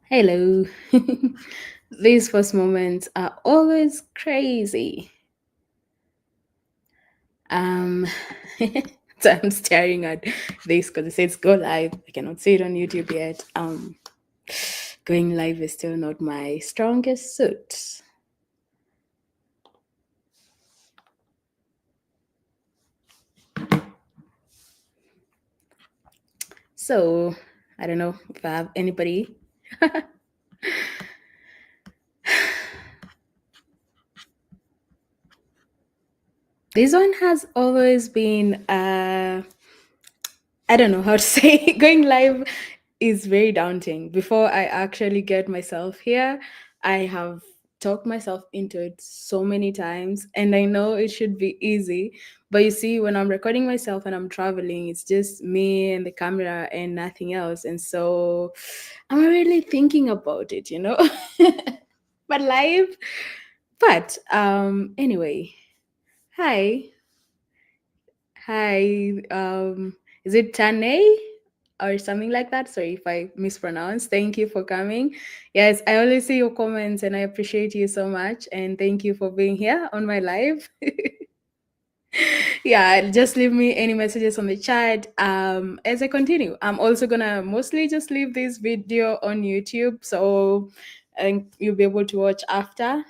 Hello. These first moments are always crazy. Um, so I'm staring at this because it says go live. I cannot see it on YouTube yet. Going live is still not my strongest suit. So I don't know if I have anybody. This one has always been I don't know how to say going live is very daunting. Before I actually get myself here, I have talked myself into it so many times and I know it should be easy. But you see, when I'm recording myself and I'm traveling, it's just me and the camera and nothing else. And so I'm really thinking about it. But live. But anyway, hi. Hi, is it Tane or something like that? Sorry if I mispronounce. Thank you for coming. Yes, I always see your comments and I appreciate you so much. And thank you for being here on my live. Yeah, just leave me any messages on the chat. As I continue, I'm also gonna mostly just leave this video on YouTube, so you'll be able to watch after.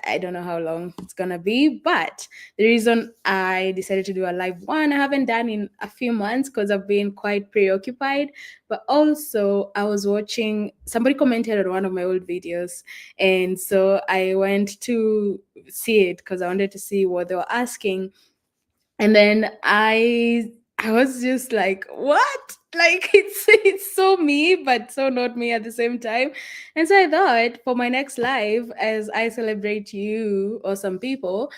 I don't know how long it's gonna be, but the reason I decided to do a live one I haven't done in a few months because I've been quite preoccupied. But also, I was watching somebody commented on one of my old videos, and so I went to see it because I wanted to see what they were asking, and then I was just like, what? Like it's so me but so not me at the same time. And so I thought for my next live, as I celebrate you or some people,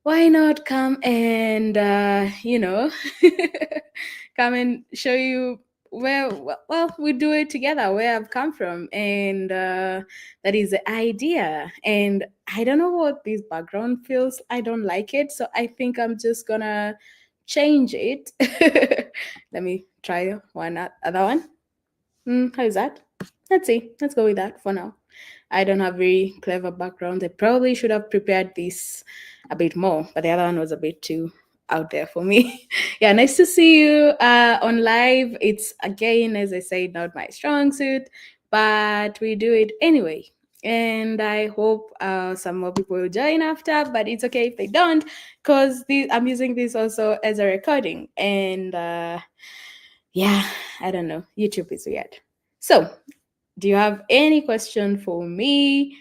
why not come and come and show you where, well, we do it together, where I've come from. And that is the idea. And I don't know what this background feels, I don't like it, so I think I'm just gonna change it. Let me try other one. How is that? Let's see, let's go with that for now. I don't have very clever background. I probably should have prepared this a bit more, but the other one was a bit too out there for me. Yeah, nice to see you on live. It's again, as I said, not my strong suit, but we do it anyway. And I hope some more people will join after, but it's okay if they don't, because I'm using this also as a recording. And yeah, I don't know. YouTube is weird. So, do you have any question for me?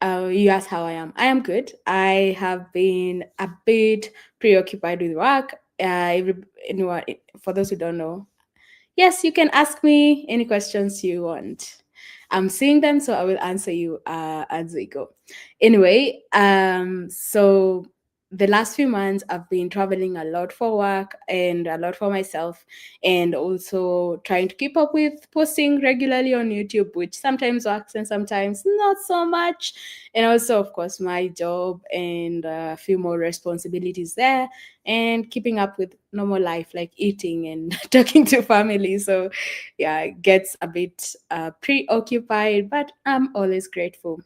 You asked how I am. I am good. I have been a bit preoccupied with work. Anyone, for those who don't know, yes, you can ask me any questions you want. I'm seeing them, so I will answer you as we go. Anyway, so the last few months I've been traveling a lot for work and a lot for myself, and also trying to keep up with posting regularly on YouTube, which sometimes works and sometimes not so much. And also, of course, my job and a few more responsibilities there, and keeping up with normal life like eating and talking to family. So yeah, it gets a bit preoccupied, but I'm always grateful.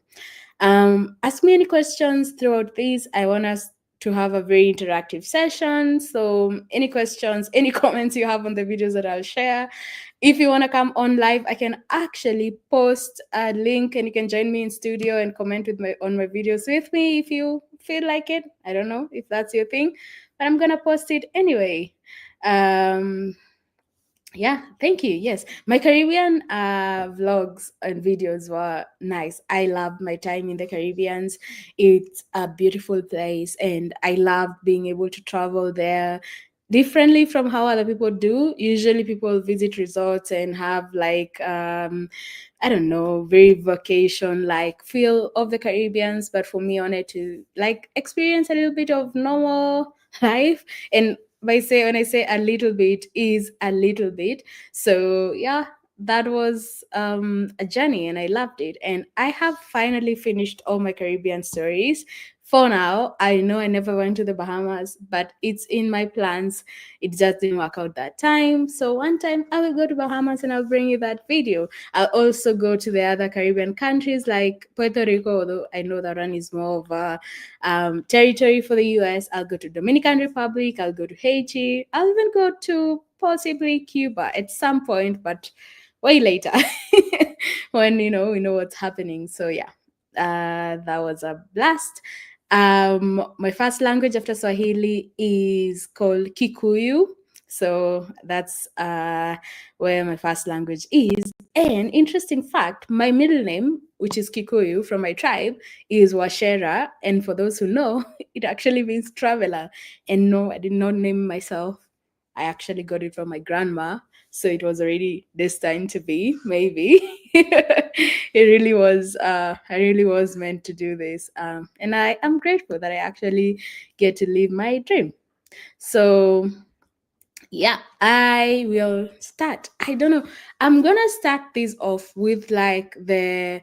Ask me any questions throughout this. I want us to have a very interactive session. So any questions, any comments you have on the videos that I'll share. If you want to come on live, I can actually post a link and you can join me in studio and comment with my on my videos with me if you feel like it. I don't know if that's your thing, but I'm gonna post it anyway. Um, yeah, thank you. Yes, my Caribbean vlogs and videos were nice. I loved my time in the Caribbeans. It's a beautiful place, and I loved being able to travel there differently from how other people do. Usually, people visit resorts and have like I don't know, very vacation like feel of the Caribbeans. But for me, I wanted to like experience a little bit of normal life. And when I say a little bit is a little bit. So yeah, that was a journey and I loved it. And I have finally finished all my Caribbean stories for now, I know I never went to the Bahamas, but it's in my plans. It just didn't work out that time. So one time I will go to Bahamas and I'll bring you that video. I'll also go to the other Caribbean countries like Puerto Rico, although I know that one is more of a territory for the US. I'll go to Dominican Republic. I'll go to Haiti. I'll even go to possibly Cuba at some point, but way later when we know what's happening. So yeah, that was a blast. My first language after Swahili is called Kikuyu. So that's where my first language is. And interesting fact, my middle name, which is Kikuyu from my tribe, is Washera. And for those who know, it actually means traveler. And no, I did not name myself. I actually got it from my grandma. So it was already destined to be, maybe. It really was. I really was meant to do this. And I am grateful that I actually get to live my dream. So yeah, I will start. I don't know. I'm gonna start this off with like the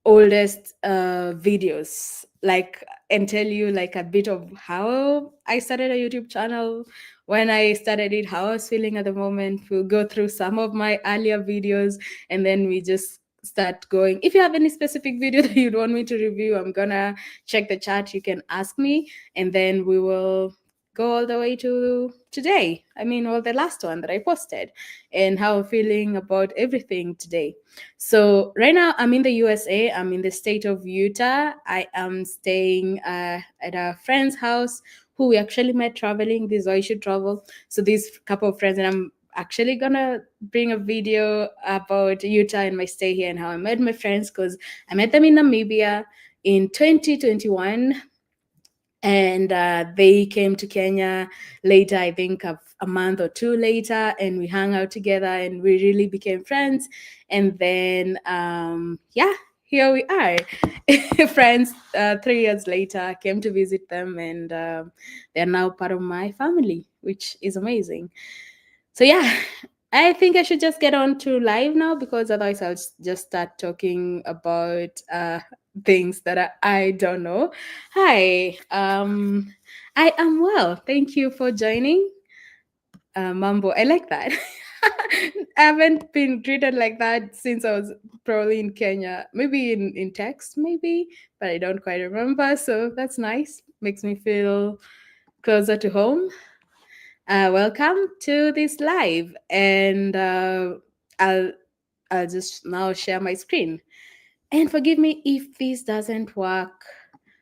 oldest videos, like, and tell you like a bit of how I started a YouTube channel, when I started it, how I was feeling at the moment. We'll go through some of my earlier videos, and then we just start going. If you have any specific video that you'd want me to review, I'm gonna check the chat. You can ask me, and then we will go all the way to today. I mean, well, the last one that I posted, and how I'm feeling about everything today. So right now I'm in the USA. I'm in the state of Utah. I am staying at a friend's house who we actually met traveling. This is why you should travel. So these couple of friends, and I'm actually gonna bring a video about Utah and my stay here and how I met my friends, because I met them in Namibia in 2021, and they came to Kenya later, I think a month or two later, and we hung out together and we really became friends. And then yeah, here we are. Friends. 3 years later, came to visit them, and they're now part of my family, which is amazing. So yeah, I think I should just get on to live now, because otherwise I'll just start talking about things that I don't know. Hi, I am well. Thank you for joining. Mambo, I like that. I haven't been treated like that since I was probably in Kenya, maybe in text, maybe, but I don't quite remember. So that's nice. Makes me feel closer to home. Welcome to this live, and I'll I'll just now share my screen. And forgive me if this doesn't work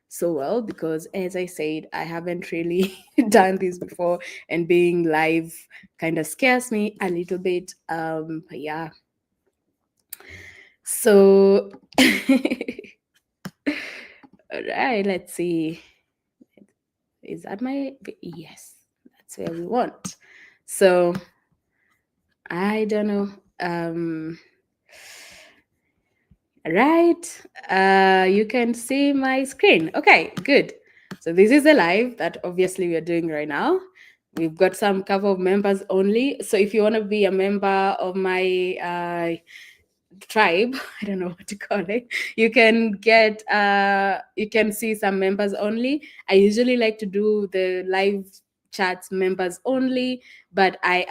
so well, because as I said, I haven't really done this before, and being live kind of scares me a little bit. But yeah. So all right, let's see. Is that my yes? That's where we want. So I don't know. Right. You can see my screen. Okay, good. So this is the live that obviously we are doing right now. We've got some couple of members only. So if you want to be a member of my tribe, I don't know what to call it, you can see some members only. I usually like to do the live chats members only, but I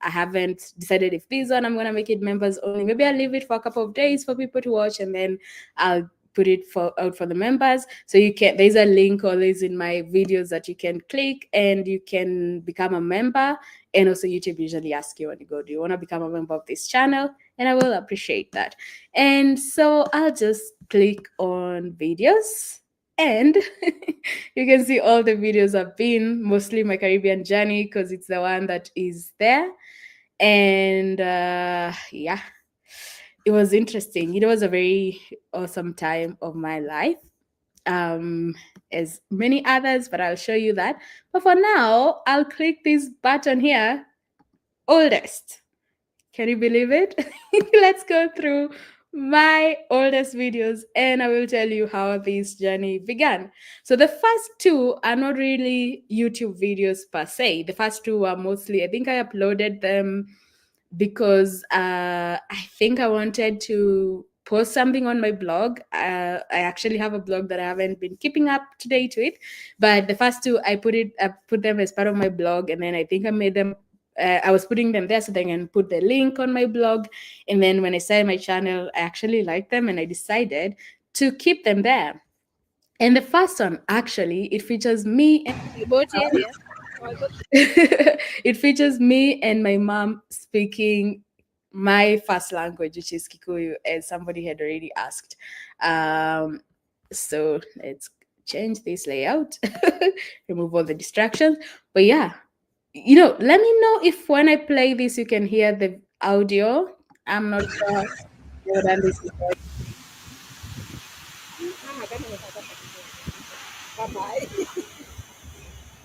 haven't decided if this one I'm gonna make it members only. Maybe I'll leave it for a couple of days for people to watch, and then I'll put it out for the members. So you can, there's a link always in my videos that you can click and you can become a member. And also YouTube usually asks you when you go, do you want to become a member of this channel? And I will appreciate that. And so I'll just click on videos, and you can see all the videos I've been, mostly my Caribbean journey, because it's the one that is there. And yeah, it was interesting. It was a very awesome time of my life, as many others, but I'll show you that. But for now, I'll click this button here, oldest. Can you believe it? Let's go through my oldest videos, and I will tell you how this journey began. So the first two are not really YouTube videos per se. The first two are mostly, I think I uploaded them because I think I wanted to post something on my blog. I actually have a blog that I haven't been keeping up to date with, but the first two I put them as part of my blog, and then I think I made them. I was putting them there so they can put the link on my blog, and then when I started my channel, I actually liked them, and I decided to keep them there. And the first one actually it features me and About area. it features me and my mom speaking my first language, which is Kikuyu, as somebody had already asked. So let's change this layout, remove all the distractions. But yeah, let me know if when I play this, you can hear the audio. I'm not sure. I've never done this before. Mama kama unataka kucheza. Bye.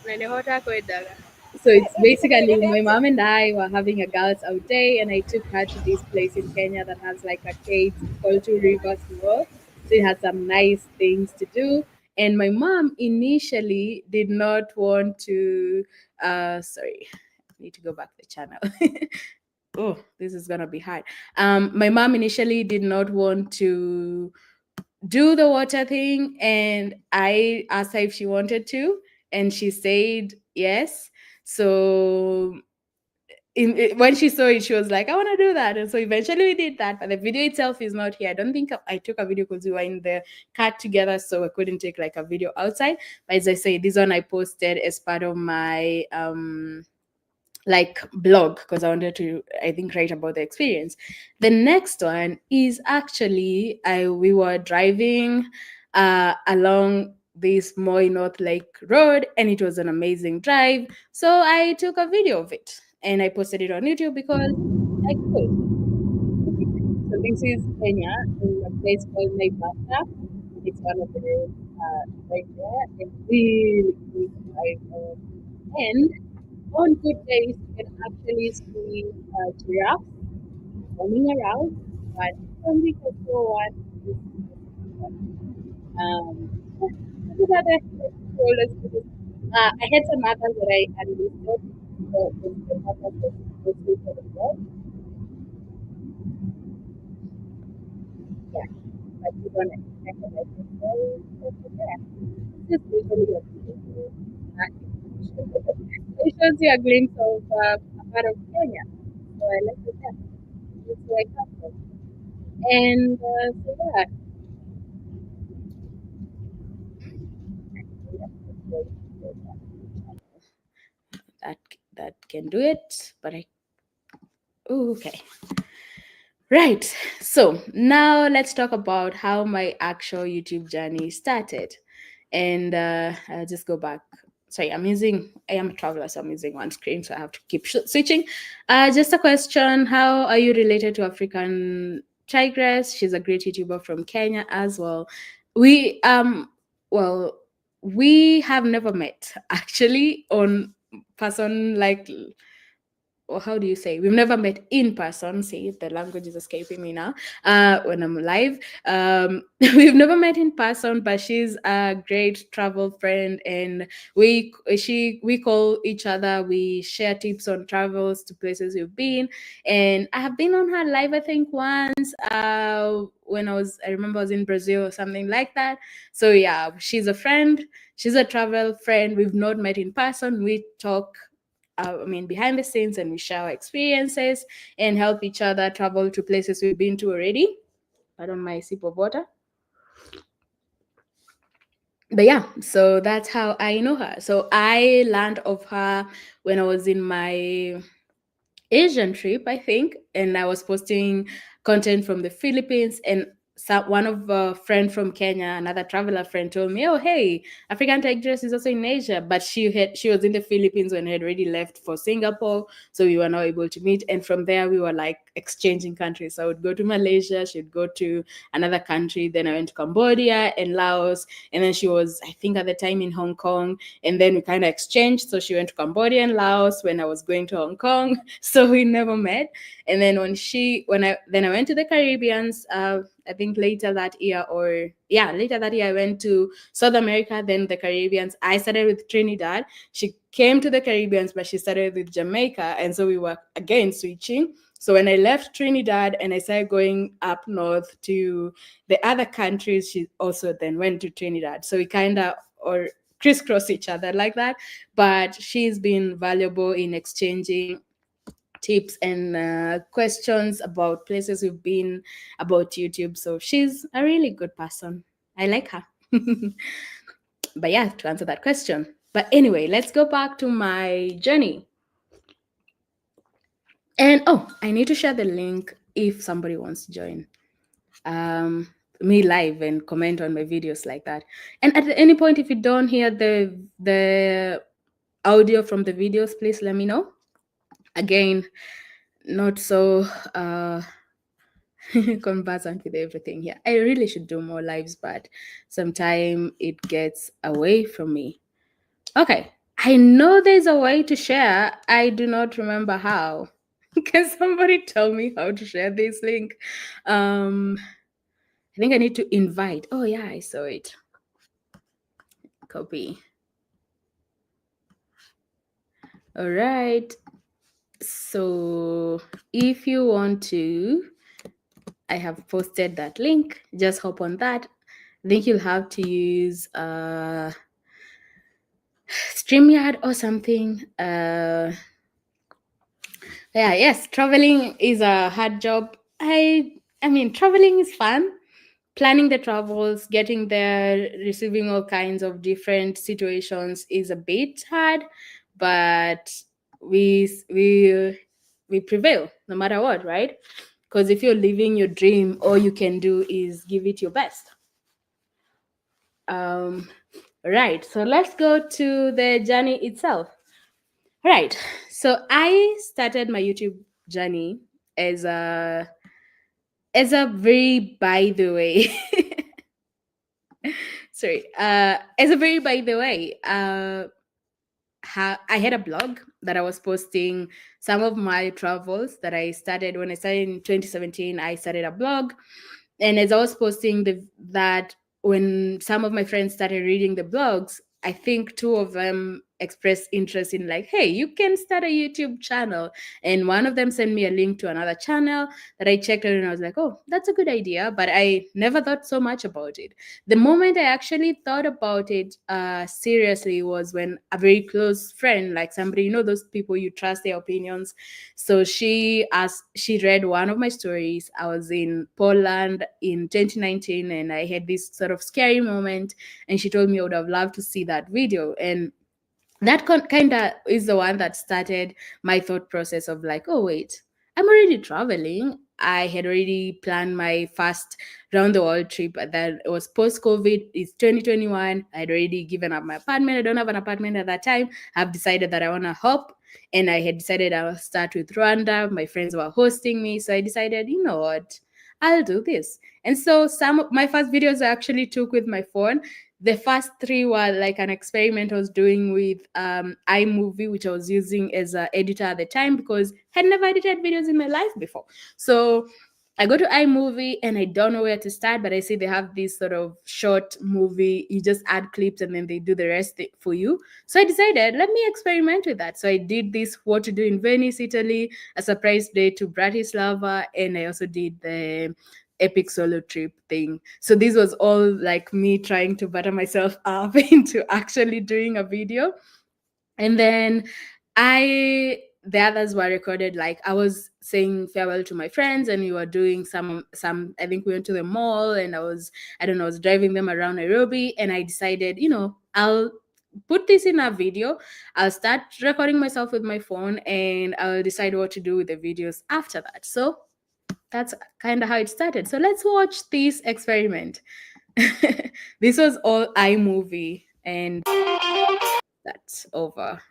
Na ni hota kwedaga. So it's basically my mom and I were having a girls' out day, and I took her to this place in Kenya that has like arcades. It's called Two Rivers Mall. So it has some nice things to do. And my mom initially did not want to. Sorry, I need to go back to the channel. Oh, this is gonna be hard. My mom initially did not want to do the water thing, and I asked her if she wanted to, and she said yes. So when she saw it, she was like, I want to do that. And so eventually we did that, but the video itself is not here. I don't think I took a video because we were in the car together, so I couldn't take like a video outside. But as I say, this one I posted as part of my like blog, because I wanted to, I think, write about the experience. The next one is actually we were driving along this Moi North Lake Road, and it was an amazing drive. So I took a video of it and I posted it on YouTube because I could. So this is Kenya in a place called Naivasha. It's one of the right there. It's really good drive. And on good days, you can actually see giraffes roaming around, but on the coastal one, these are the oldest places. I had some others that I unlisted, so the purpose was mostly for the blog. Yeah, but you don't expect it like this. So it's there. Just usually a video. It shows you a glimpse of a part of Kenya. So I left it there. It's where I come from. And so yeah, that that can do it. But okay. Right. So now let's talk about how my actual YouTube journey started. And I'll just go back. Sorry, I am a traveler, so I'm using one screen, so I have to keep switching. Just a question. How are you related to African Tigress? She's a great YouTuber from Kenya as well. We, well, we have never met actually on person, like, or how do you say, we've never met in person. See, the language is escaping me now when I'm live. We've never met in person, but she's a great travel friend, and we call each other, we share tips on travels to places we've been. And I have been on her live, I think, once when I remember I was in Brazil or something like that. So yeah, she's a friend, she's a travel friend. We've not met in person. We talk, behind the scenes, and we share our experiences and help each other travel to places we've been to already. Pardon my sip of water. But yeah, so that's how I know her. So I learned of her when I was in my Asian trip, I think, and I was posting content from the Philippines, and one of a friend from Kenya, another traveler friend, told me, "Oh, hey, African Tigress is also in Asia," but she was in the Philippines when I had already left for Singapore, so we were not able to meet. And from there, we were like exchanging countries. So I would go to Malaysia, she'd go to another country. Then I went to Cambodia and Laos, and then she was, I think, at the time in Hong Kong, and then we kind of exchanged. So she went to Cambodia and Laos when I was going to Hong Kong. So we never met. And then when I went to the Caribbeans, I think later that year, or yeah, later that year, I went to South America, then the Caribbeans. I started with Trinidad. She came to the Caribbeans, but she started with Jamaica. And so we were again switching. So when I left Trinidad and I started going up north to the other countries, she also then went to Trinidad. So we kind of or crisscross each other like that. But she's been valuable in exchanging tips and questions about places we've been, about YouTube. So she's a really good person. I like her. But yeah, to answer that question. But anyway, let's go back to my journey. And oh, I need to share the link if somebody wants to join me live and comment on my videos like that. And at any point, if you don't hear the audio from the videos, please let me know. Again, not so conversant with everything here. I really should do more lives, but sometimes it gets away from me. Okay, I know there's a way to share. I do not remember how. Can somebody tell me how to share this link? I think I need to invite. Oh yeah, I saw it. Copy. All right. So if you want to, I have posted that link. Just hop on that. I think you'll have to use StreamYard or something. Yeah, yes, traveling is a hard job. I mean, traveling is fun. Planning the travels, getting there, receiving all kinds of different situations is a bit hard, but we prevail no matter what, right? Because if you're living your dream, all you can do is give it your best. Right. So let's go to the journey itself. Right. So I started my YouTube journey as a very by the way. Sorry. As a very by the way, I had a blog that I was posting some of my travels that I started when I started in 2017. I started a blog, and as I was posting that, when some of my friends started reading the blogs, I think two of them expressed interest in like, hey, you can start a YouTube channel. And one of them sent me a link to another channel that I checked out, and I was like, oh, that's a good idea. But I never thought so much about it. The moment I actually thought about it seriously was when a very close friend, like somebody, those people you trust their opinions. So she read one of my stories. I was in Poland in 2019, and I had this sort of scary moment, and she told me I would have loved to see that video. And that kind of is the one that started my thought process of like, oh wait, I'm already traveling. I had already planned my first round the world trip that was post COVID. It's 2021. I'd already given up my apartment. I don't have an apartment at that time. I've decided that I want to hop, and I had decided I'll start with Rwanda. My friends were hosting me, so I decided, you know what, I'll do this. And so some of my first videos I actually took with my phone. The first three were like an experiment I was doing with iMovie, which I was using as an editor at the time because I had never edited videos in my life before. So I go to iMovie and I don't know where to start, but I see they have this sort of short movie. You just add clips and then they do the rest for you. So I decided, let me experiment with that. So I did this What to Do in Venice, Italy, a surprise day to Bratislava, and I also did the epic solo trip thing. So this was all like me trying to butter myself up into actually doing a video. And then the others were recorded, like I was saying farewell to my friends, and we were doing some I think we went to the mall, and I was driving them around Nairobi, and I decided, I'll put this in a video. I'll start recording myself with my phone, and I'll decide what to do with the videos after that. So that's kind of how it started. So let's watch this experiment. This was all iMovie, and that's over.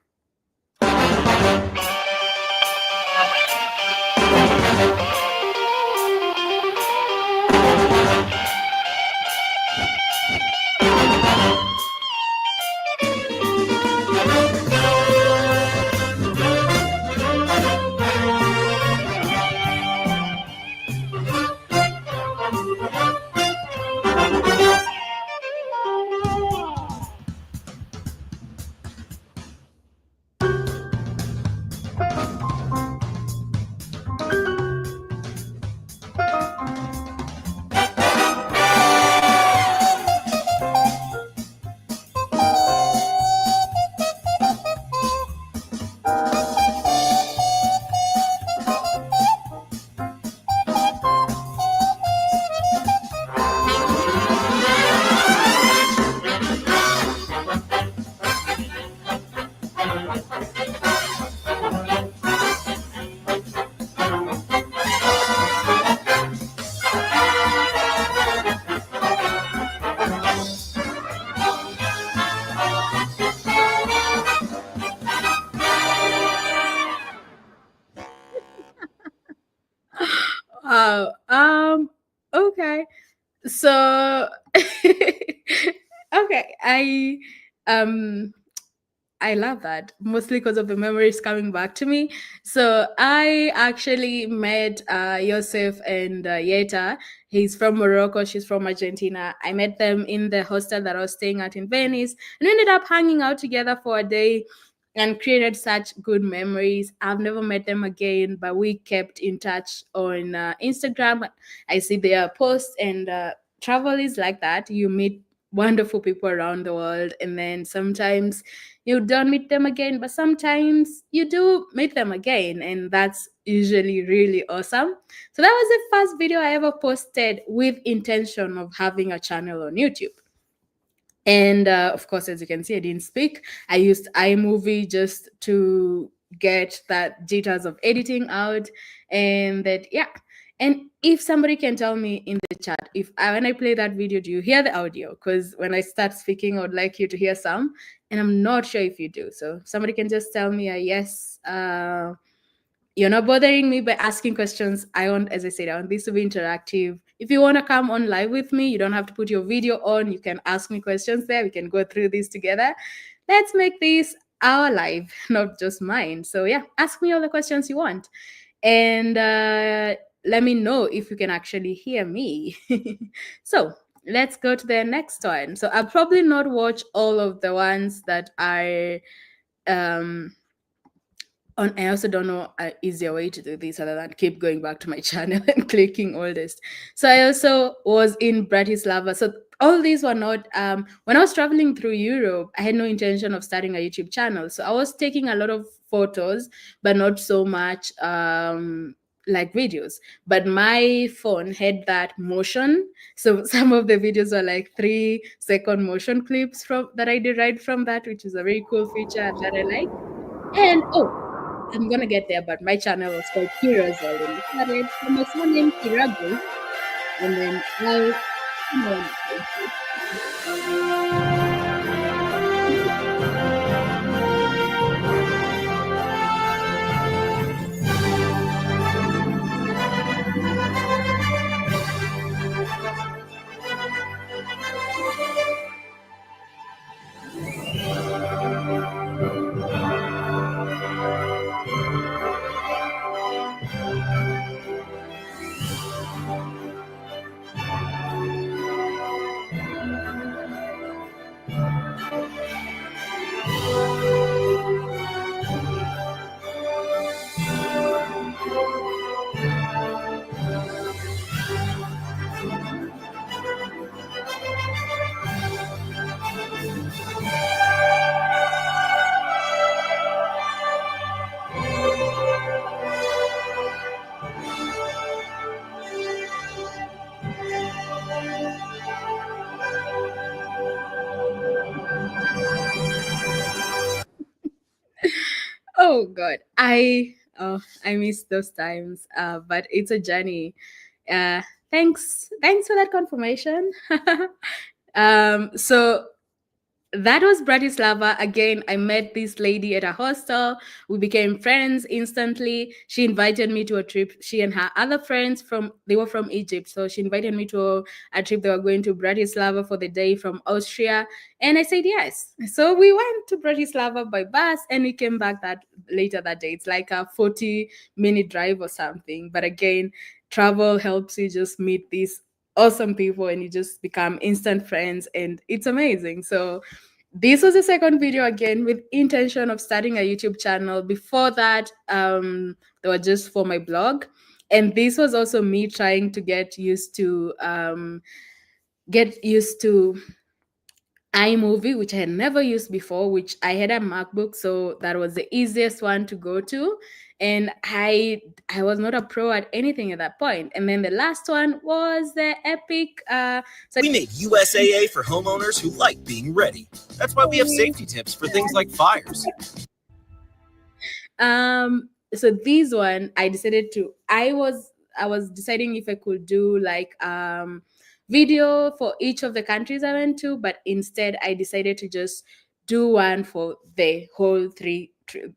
Wow. Okay. So okay, um I love that, mostly because of the memories coming back to me. So I actually met Yosef and Yeta. He's from Morocco, she's from Argentina. I met them in the hostel that I was staying at in Venice, and we ended up hanging out together for a day and created such good memories. I've never met them again, but we kept in touch on Instagram. I see their posts, and travel is like that. You meet wonderful people around the world, and then sometimes you don't meet them again, but sometimes you do meet them again, and that's usually really awesome. So that was the first video I ever posted with intention of having a channel on YouTube. And of course, as you can see, I didn't speak. I used iMovie just to get that jitters of editing out. And that, yeah. And if somebody can tell me in the chat, if when I play that video, do you hear the audio? Because when I start speaking, I would like you to hear some. And I'm not sure if you do. So somebody can just tell me a yes. You're not bothering me by asking questions. I want, as I said, I want this to be interactive. If you want to come on live with me, you don't have to put your video on. You can ask me questions there. We can go through this together. Let's make this our live, not just mine. So yeah, ask me all the questions you want. And let me know if you can actually hear me. So let's go to the next one. So I'll probably not watch all of the ones that are um on. I also don't know an easier way to do this other than keep going back to my channel and clicking oldest. So I also was in Bratislava. So all these were not when I was traveling through Europe, I had no intention of starting a YouTube channel. So I was taking a lot of photos, but not so much like videos. But my phone had that motion. So some of the videos were like 3-second motion clips from that I derived from that, which is a very cool feature that I like. And oh, I'm gonna get there, but my channel was called Kira's World, and it started from my surname Kirago, and then I, you know, oh god, I miss those times. But it's a journey. Uh, thanks for that confirmation. So that was Bratislava. Again, I met this lady at a hostel. We became friends instantly. She invited me to a trip. She and her other friends they were from Egypt. So she invited me to a trip. They were going to Bratislava for the day from Austria. And I said yes. So we went to Bratislava by bus and we came back that later that day. It's like a 40-minute drive or something. But again, travel helps you just meet these awesome people and you just become instant friends and it's amazing. So this was the second video again with intention of starting a YouTube channel. Before that, they were just for my blog. And this was also me trying to get used to iMovie, which I had never used before, which I had a MacBook, so that was the easiest one to go to. And I was not a pro at anything at that point. And then the last one was the Epic. We made USAA for homeowners who like being ready. That's why we have safety tips for things like fires. So this one I decided to I was deciding if I could do like video for each of the countries I went to, but instead I decided to just do one for the whole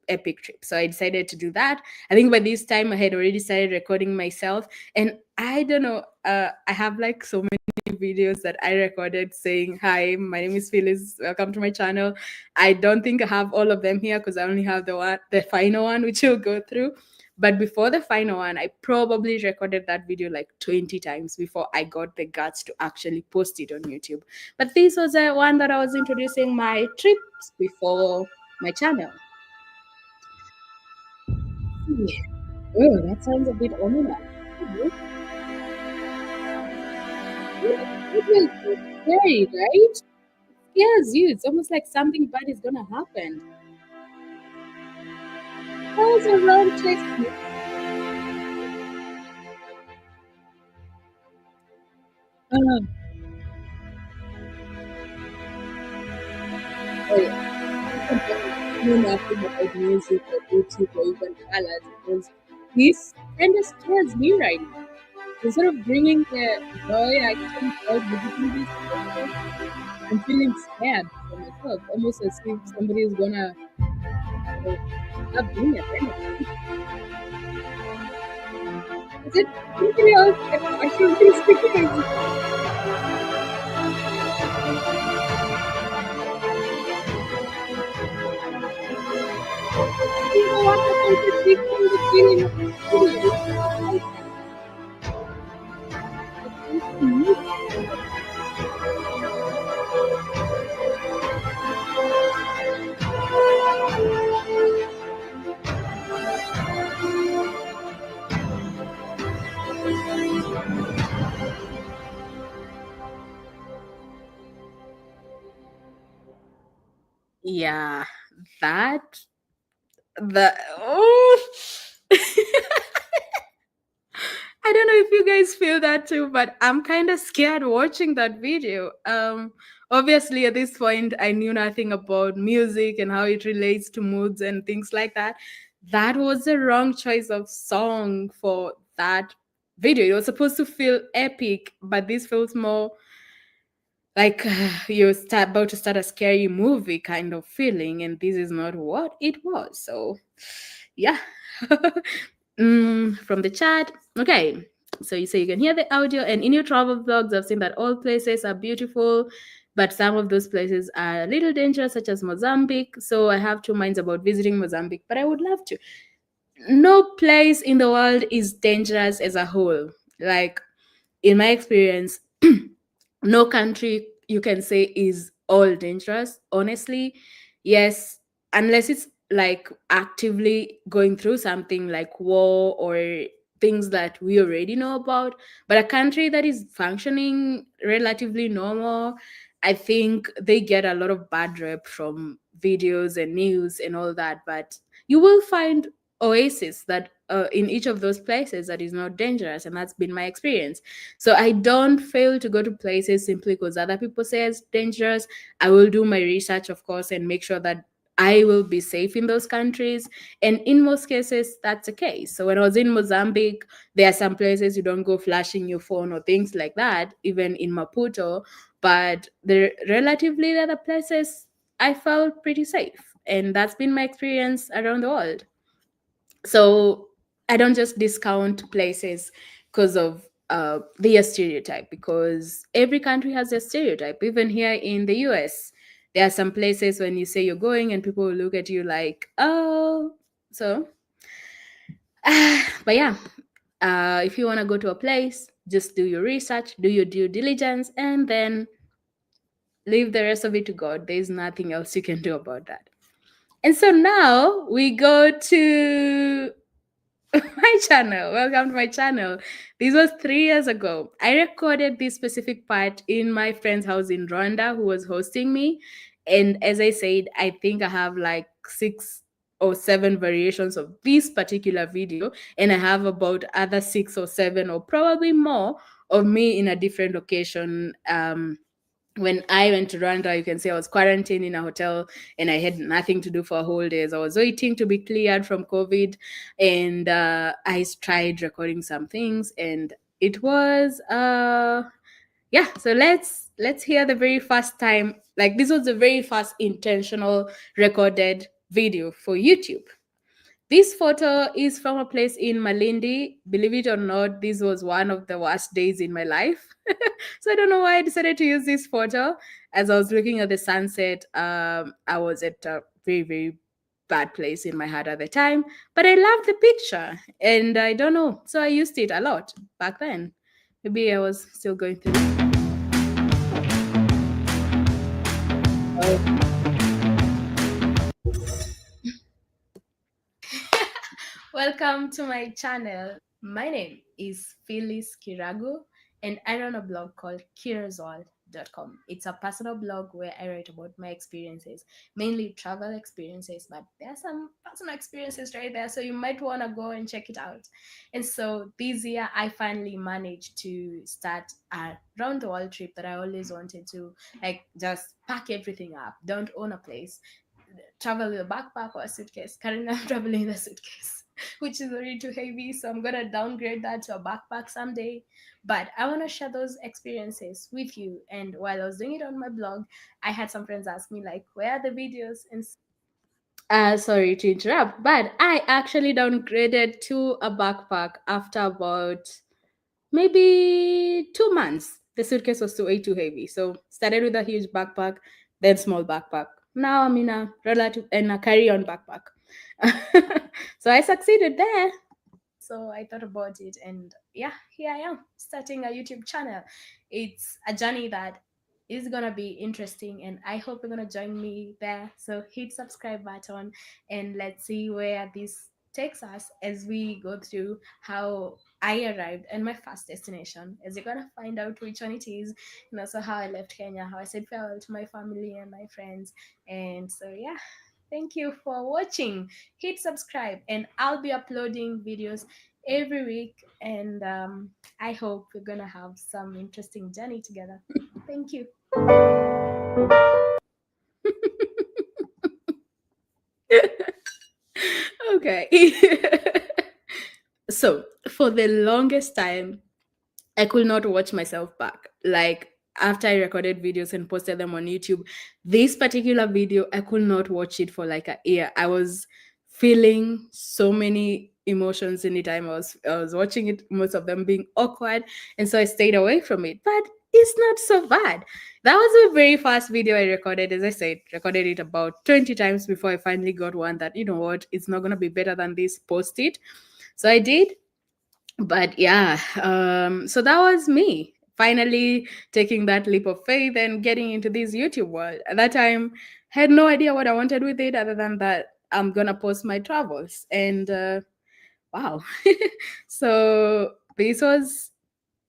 epic trip. So I decided to do that. I think by this time I had already started recording myself, and I don't know, I have like so many videos that I recorded saying, "Hi, my name is Phyllis. Welcome to my channel." I don't think I have all of them here because I only have the final one, which we'll go through. But before the final one, I probably recorded that video like 20 times before I got the guts to actually post it on YouTube. But this was the one that I was introducing my trips before my channel. Yeah. Oh, that sounds a bit ominous. It will be scary, right? Scares you. It's almost like something bad is gonna happen. That was a wrong choice. Uh, oh yeah. You can know nothing about music or YouTube or even colors because this kind of scares me right now. Instead of bringing the joy I actually felt visiting these places, I'm feeling scared for myself, almost as if somebody is gonna stop me at any point. Is it anybody else get partial these things? You know what happens if we feel the feeling of the feeling? Yeah, that the oh I don't know if you guys feel that too, but I'm kind of scared watching that video. Obviously at this point I knew nothing about music and how it relates to moods and things like that. That was the wrong choice of song for that video. It was supposed to feel epic, but this feels more like about to start a scary movie kind of feeling, and this is not what it was. So yeah. From the chat, okay, so you say you can hear the audio, and in your travel vlogs I've seen that all places are beautiful, but some of those places are a little dangerous, such as Mozambique. So I have two minds about visiting Mozambique, but I would love to. No place in the world is dangerous as a whole. Like, in my experience, no country you can say is all dangerous, honestly. Yes, unless it's like actively going through something like war or things that we already know about. But a country that is functioning relatively normal, I think they get a lot of bad rep from videos and news and all that. But you will find oasis that in each of those places that is not dangerous, and that's been my experience. So I don't fail to go to places simply because other people say it's dangerous. I will do my research, of course, and make sure that I will be safe in those countries. And in most cases, that's the case. So when I was in Mozambique, there are some places you don't go flashing your phone or things like that, even in Maputo. But relatively the other places, I felt pretty safe. And that's been my experience around the world. So I don't just discount places because of their stereotype, because every country has a stereotype. Even here in the US, there are some places when you say you're going and people will look at you like, oh. So but yeah, if you want to go to a place, just do your research, do your due diligence, and then leave the rest of it to God. There's nothing else you can do about that. And so now we go to my channel. Welcome to my channel. This was 3 years ago. I recorded this specific part in my friend's house in Rwanda who was hosting me. And as I said, I think I have like 6 or 7 variations of this particular video. And I have about other 6 or 7 or probably more of me in a different location. when I went to Rwanda, you can say I was quarantined in a hotel and I had nothing to do for a whole day. So I was waiting to be cleared from COVID, and I tried recording some things, and it was yeah. So let's hear the very first time. Like, this was the very first intentional recorded video for YouTube. This photo is from a place in Malindi. Believe it or not, this was one of the worst days in my life. So I don't know why I decided to use this photo. As I was looking at the sunset, I was at a very, very bad place in my heart at the time. But I loved the picture, and I don't know. So I used it a lot back then. Maybe I was still going through. Welcome to my channel. My name is Phyllis Kiragu, and I run a blog called kirazwald.com. It's a personal blog where I write about my experiences, mainly travel experiences, but there are some personal experiences right there, so you might want to go and check it out. And so this year, I finally managed to start a round the world trip that I always wanted to, like, just pack everything up, don't own a place, travel with a backpack or a suitcase. Currently, I'm traveling with a suitcase, which is already too heavy. So I'm gonna downgrade that to a backpack someday. But I want to share those experiences with you. And while I was doing it on my blog, I had some friends ask me like, "Where are the videos?" And sorry to interrupt, but I actually downgraded to a backpack after about maybe 2 months. The suitcase was way too heavy. So started with a huge backpack, then small backpack. Now I'm in a relative and a carry-on backpack. So I succeeded there. So I thought about it, and yeah, here I am starting a YouTube channel. It's a journey that is gonna be interesting, and I hope you're gonna join me there. So hit subscribe button, and let's see where this takes us as we go through how I arrived at my first destination. As you're gonna find out which one it is, and also how I left Kenya, how I said farewell to my family and my friends. And so yeah, thank you for watching. Hit subscribe, and I'll be uploading videos every week. And I hope we're gonna have some interesting journey together. Thank you. Okay. So for the longest time, I could not watch myself back. Like, after I recorded videos and posted them on YouTube, this particular video, I could not watch it for like a year. I was feeling so many emotions in the time I was watching it, most of them being awkward. And so I stayed away from it. But it's not so bad. That was the very first video I recorded. As I said, recorded it about 20 times before I finally got one that, you know what, it's not gonna be better than this, post it. So I did. But yeah, so that was me finally taking that leap of faith and getting into this YouTube world. At that time, had no idea what I wanted with it other than that I'm gonna post my travels. And wow. So this was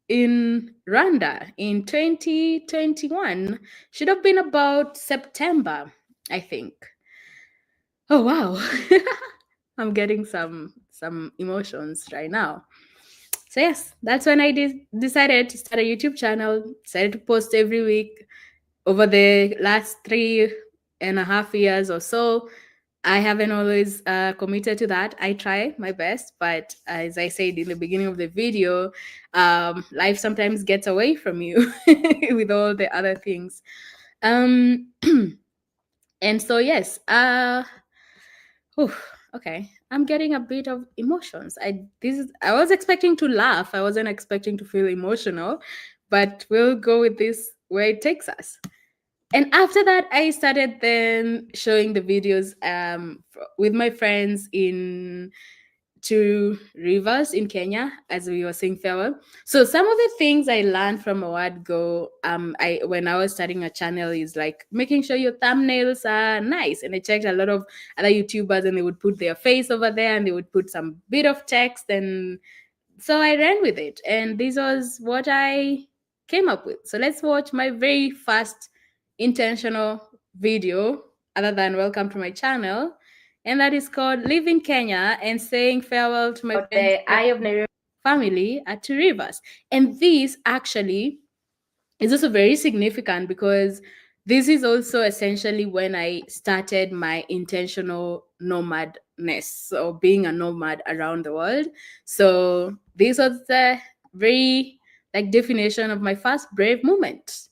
in Rwanda in 2021. Should have been about September, I think. Oh wow. I'm getting some emotions right now. So yes, that's when I decided to start a YouTube channel. Decided to post every week. Over the last 3.5 years or so, I haven't always committed to that. I try my best, but as I said in the beginning of the video, life sometimes gets away from you with all the other things. Um, and so yes, okay. I'm getting a bit of emotions. I was expecting to laugh. I wasn't expecting to feel emotional, but we'll go with this where it takes us. And after that, I started then showing the videos with my friends in to rivers in Kenya as we were saying farewell. So some of the things I learned from a word go, I when I was starting a channel is like making sure your thumbnails are nice. And I checked a lot of other YouTubers and they would put their face over there and they would put some bit of text, and so I ran with it. And this was what I came up with. So let's watch my very first intentional video other than welcome to my channel, and that is called Live in Kenya and saying farewell to my friends, family at Two Rivers. And this actually is also very significant because this is also essentially when I started my intentional nomadness, so being a nomad around the world. So this was the very like definition of my first brave moment.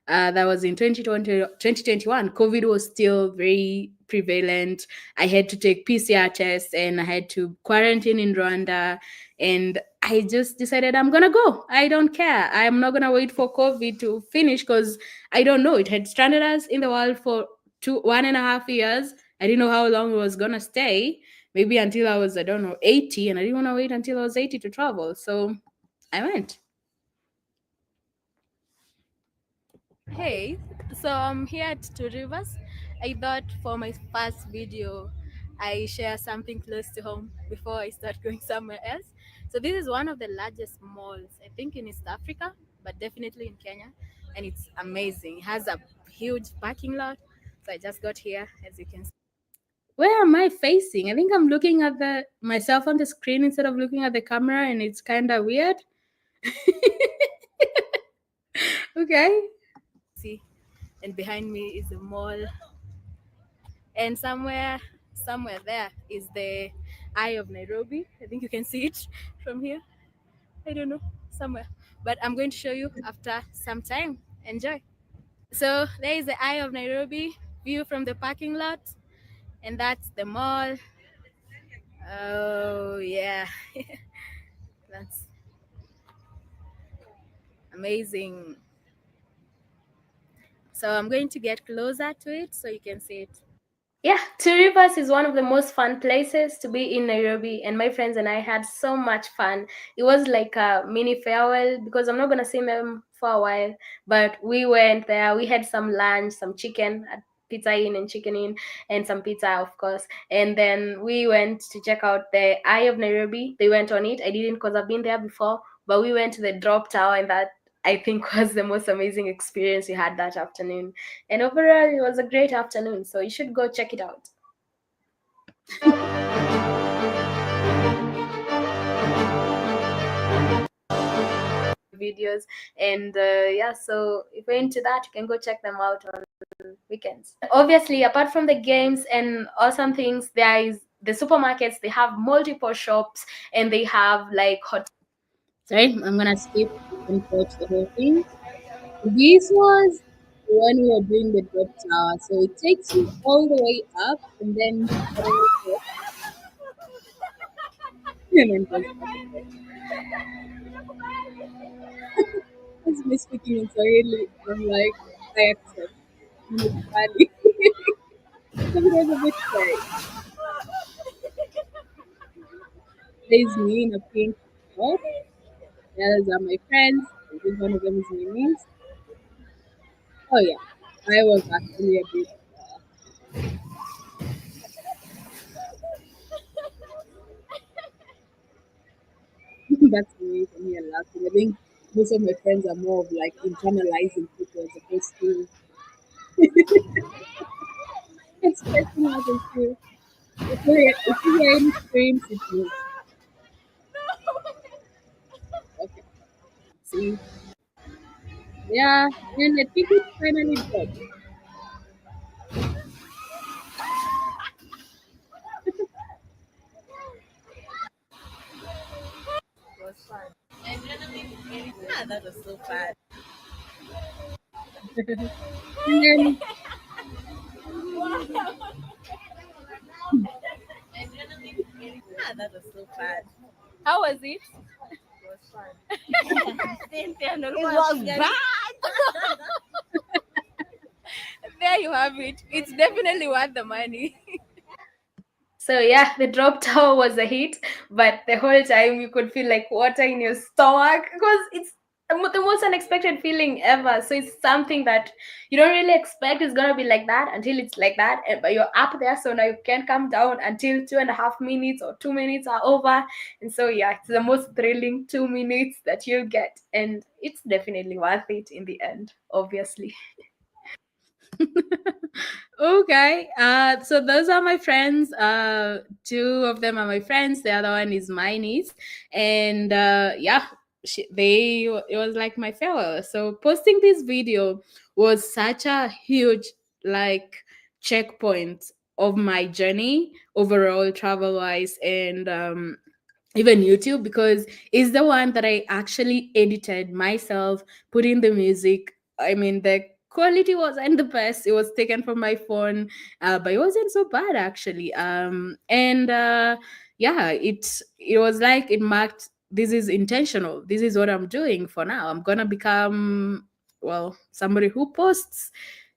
That was in 2021. COVID was still very prevalent. I had to take PCR tests and I had to quarantine in Rwanda. And I just decided I'm going to go. I don't care. I'm not going to wait for COVID to finish because I don't know. It had stranded us in the world for 1.5 years. I didn't know how long it was going to stay. Maybe until I was, I don't know, 80. And I didn't want to wait until I was 80 to travel. So I went. Hey, so I'm here at Two Rivers. I thought for my first video, I share something close to home before I start going somewhere else. So this is one of the largest malls, I think in East Africa, but definitely in Kenya, and it's amazing. It has a huge parking lot. So I just got here, as you can see. Where am I facing? I think I'm looking at the myself on the screen instead of looking at the camera, and it's kind of weird. Okay. See, and behind me is the mall, and somewhere there is the eye of Nairobi. I think you can see it from here. I don't know, somewhere, but I'm going to show you after some time. Enjoy. So there is the eye of Nairobi view from the parking lot, and that's the mall. Oh yeah. That's amazing. So I'm going to get closer to it so you can see it. Yeah, Two Rivers is one of the most fun places to be in Nairobi, and my friends and I had so much fun. It was like a mini farewell because I'm not gonna see them for a while, but we went there. We had some lunch, some chicken at Pizza Inn and Chicken Inn, and some pizza, of course. And then we went to check out the Eye of Nairobi. They went on it. I didn't because I've been there before, but we went to the Drop Tower, and that I think was the most amazing experience we had that afternoon. And overall, it was a great afternoon. So you should go check it out. Videos and yeah, so if you're into that, you can go check them out on weekends. Obviously, apart from the games and awesome things, there is the supermarkets. They have multiple shops and they have like hot. Sorry, I'm gonna skip and watch the whole thing. This was when we were doing the drop tower. So it takes you all the way up and then suddenly and then goes back again. That's me speaking in Swahili. I'm like, I accept. And it's funny. So it was a bit scary. There's me in a pink top. The others are my friends. I think one of them is my niece. Oh yeah, I was actually a bit. That's me for me and laughing. I think most of my friends are more of like internalizing people as opposed to expressing how they feel. If you hear any screams, it's me. Okay. See, yeah, then the ticket finally dropped. It was fun. Yeah, that was so fun. And then yeah, that was so fun. How was it? It was fun. It was bad. There you have it. It's definitely worth the money. So yeah, the drop tower was a hit, but the whole time you could feel like water in your stomach because it's the most unexpected feeling ever. So it's something that you don't really expect is gonna be like that until it's like that. But you're up there, so now you can't come down until 2.5 minutes or 2 minutes are over. And so yeah, it's the most thrilling 2 minutes that you'll get, and it's definitely worth it in the end, obviously. Okay. So those are my friends. Two of them are my friends. The other one is my niece. And yeah, it was like my farewell. So posting this video was such a huge like checkpoint of my journey overall travel wise, and even YouTube, because it's the one that I actually edited myself, put in the music. I mean, the quality wasn't the best. It was taken from my phone, but it wasn't so bad actually. And yeah, it was like it marked, this is intentional. This is what I'm doing for now. I'm gonna become, well, somebody who posts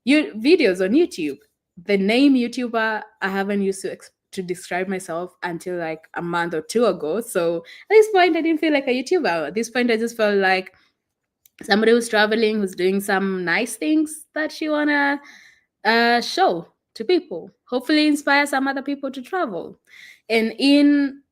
videos on YouTube. The name YouTuber I haven't used to describe myself until like a month or two ago. So at this point, I didn't feel like a YouTuber. At this point, I just felt like somebody who's traveling, who's doing some nice things that she wanna show to people. Hopefully, inspire some other people to travel. And in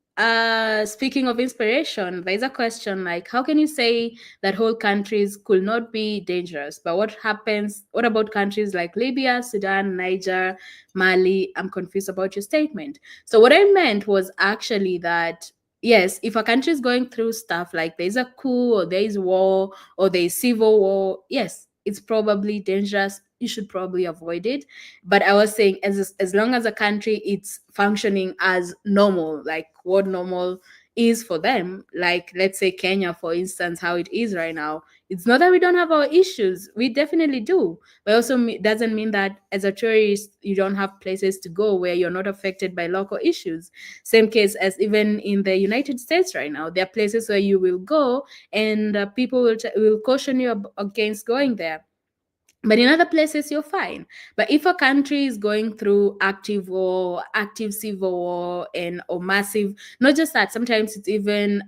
speaking of inspiration, there's a question like, how can you say that whole countries could not be dangerous? But what happens? What about countries like Libya, Sudan, Niger, Mali? I'm confused about your statement. So what I meant was actually that yes, if a country is going through stuff like there's a coup or there is war or there is civil war, yes, it's probably dangerous. You should probably avoid it. But I was saying, as long as a country it's functioning as normal, like what normal is for them, like let's say Kenya, for instance, how it is right now. It's not that we don't have our issues. We definitely do. But also doesn't mean that as a tourist you don't have places to go where you're not affected by local issues. Same case as even in the United States right now. There are places where you will go and people will caution you against going there, but in other places you're fine. But if a country is going through active war, active civil war, and or massive, not just that, sometimes it's even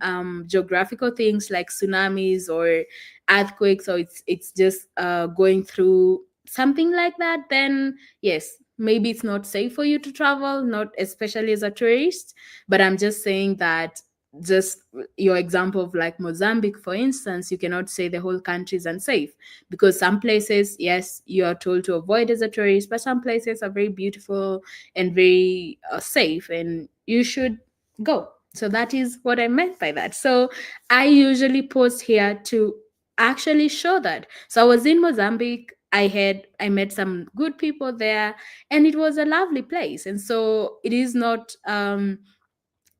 geographical things like tsunamis or earthquakes, or it's just going through something like that, then yes, maybe it's not safe for you to travel, not especially as a tourist. But I'm just saying that, just your example of like Mozambique, for instance, you cannot say the whole country is unsafe, because some places, yes, you are told to avoid as a tourist, but some places are very beautiful and very safe, and you should go. So that is what I meant by that. So I usually post here to actually show that. So I was in Mozambique. I met some good people there, and it was a lovely place. And so it is not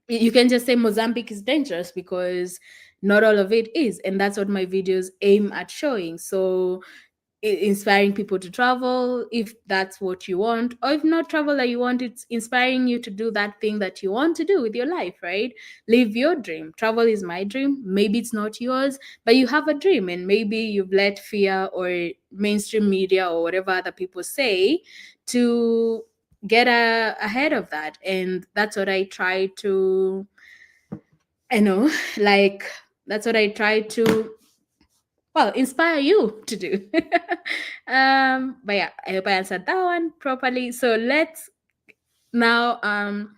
you can just say Mozambique is dangerous, because not all of it is, and that's what my videos aim at showing. So inspiring people to travel if that's what you want, or if not travel that you want, it's inspiring you to do that thing that you want to do with your life, right? Live your dream. Travel is my dream. Maybe it's not yours, but you have a dream, and maybe you've let fear or mainstream media or whatever other people say to get ahead of that. And that's what I try to, I know, like that's what I try to, well, inspire you to do. But yeah, I hope I answered that one properly. So let's now I'm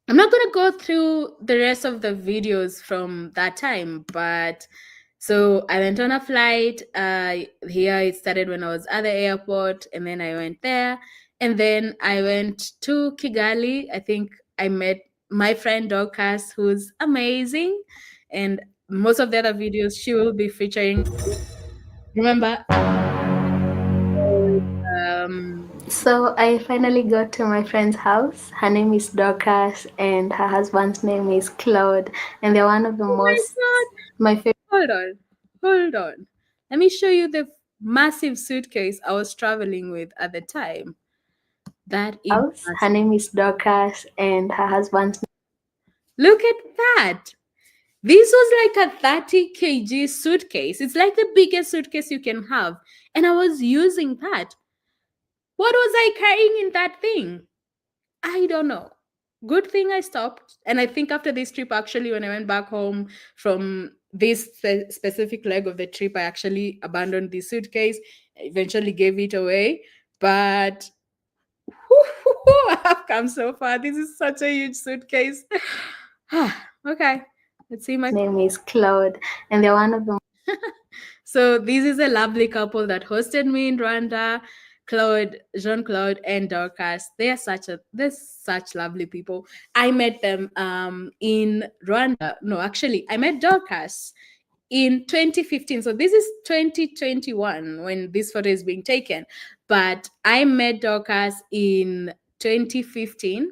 not gonna go through the rest of the videos from that time, but so I went on a flight. Here it started when I was at the airport, and then I went there, and then I went to Kigali. I think I met my friend Dorcas, who's amazing, and most of the other videos she will be featuring. Remember, So I finally got to my friend's house. Her name is Dorcas, and her husband's name is Claude, and they're one of the oh my most God. my favorite. Hold on. Let me show you the massive suitcase I was traveling with at the time. That is House. Her name is Dorcas, and her husband's. Look at that. This was like a 30 kg suitcase. It's like the biggest suitcase you can have. And I was using that. What was I carrying in that thing? I don't know. Good thing I stopped. And I think after this trip, actually, when I went back home from this specific leg of the trip, I actually abandoned the suitcase, eventually gave it away. But I have come so far. This is such a huge suitcase. Okay, let's see my name is Claude, and they're one of the. So this is a lovely couple that hosted me in Rwanda. Claude, Jean-Claude, and Dorcas. They're such lovely people. I met them in Rwanda. No, actually, I met Dorcas in 2015. So this is 2021 when this photo is being taken. But I met Dorcas in 2015.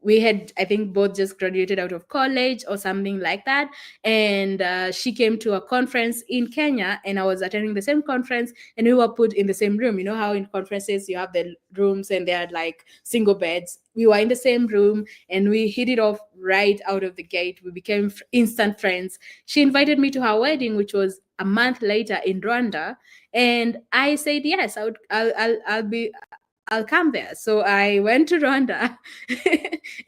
We had, I think, both just graduated out of college or something like that. And she came to a conference in Kenya, and I was attending the same conference, and we were put in the same room. You know how in conferences you have the rooms and they are like single beds. We were in the same room, and we hit it off right out of the gate. We became instant friends. She invited me to her wedding, which was a month later in Rwanda, and I said yes. I'll come there. So I went to Rwanda.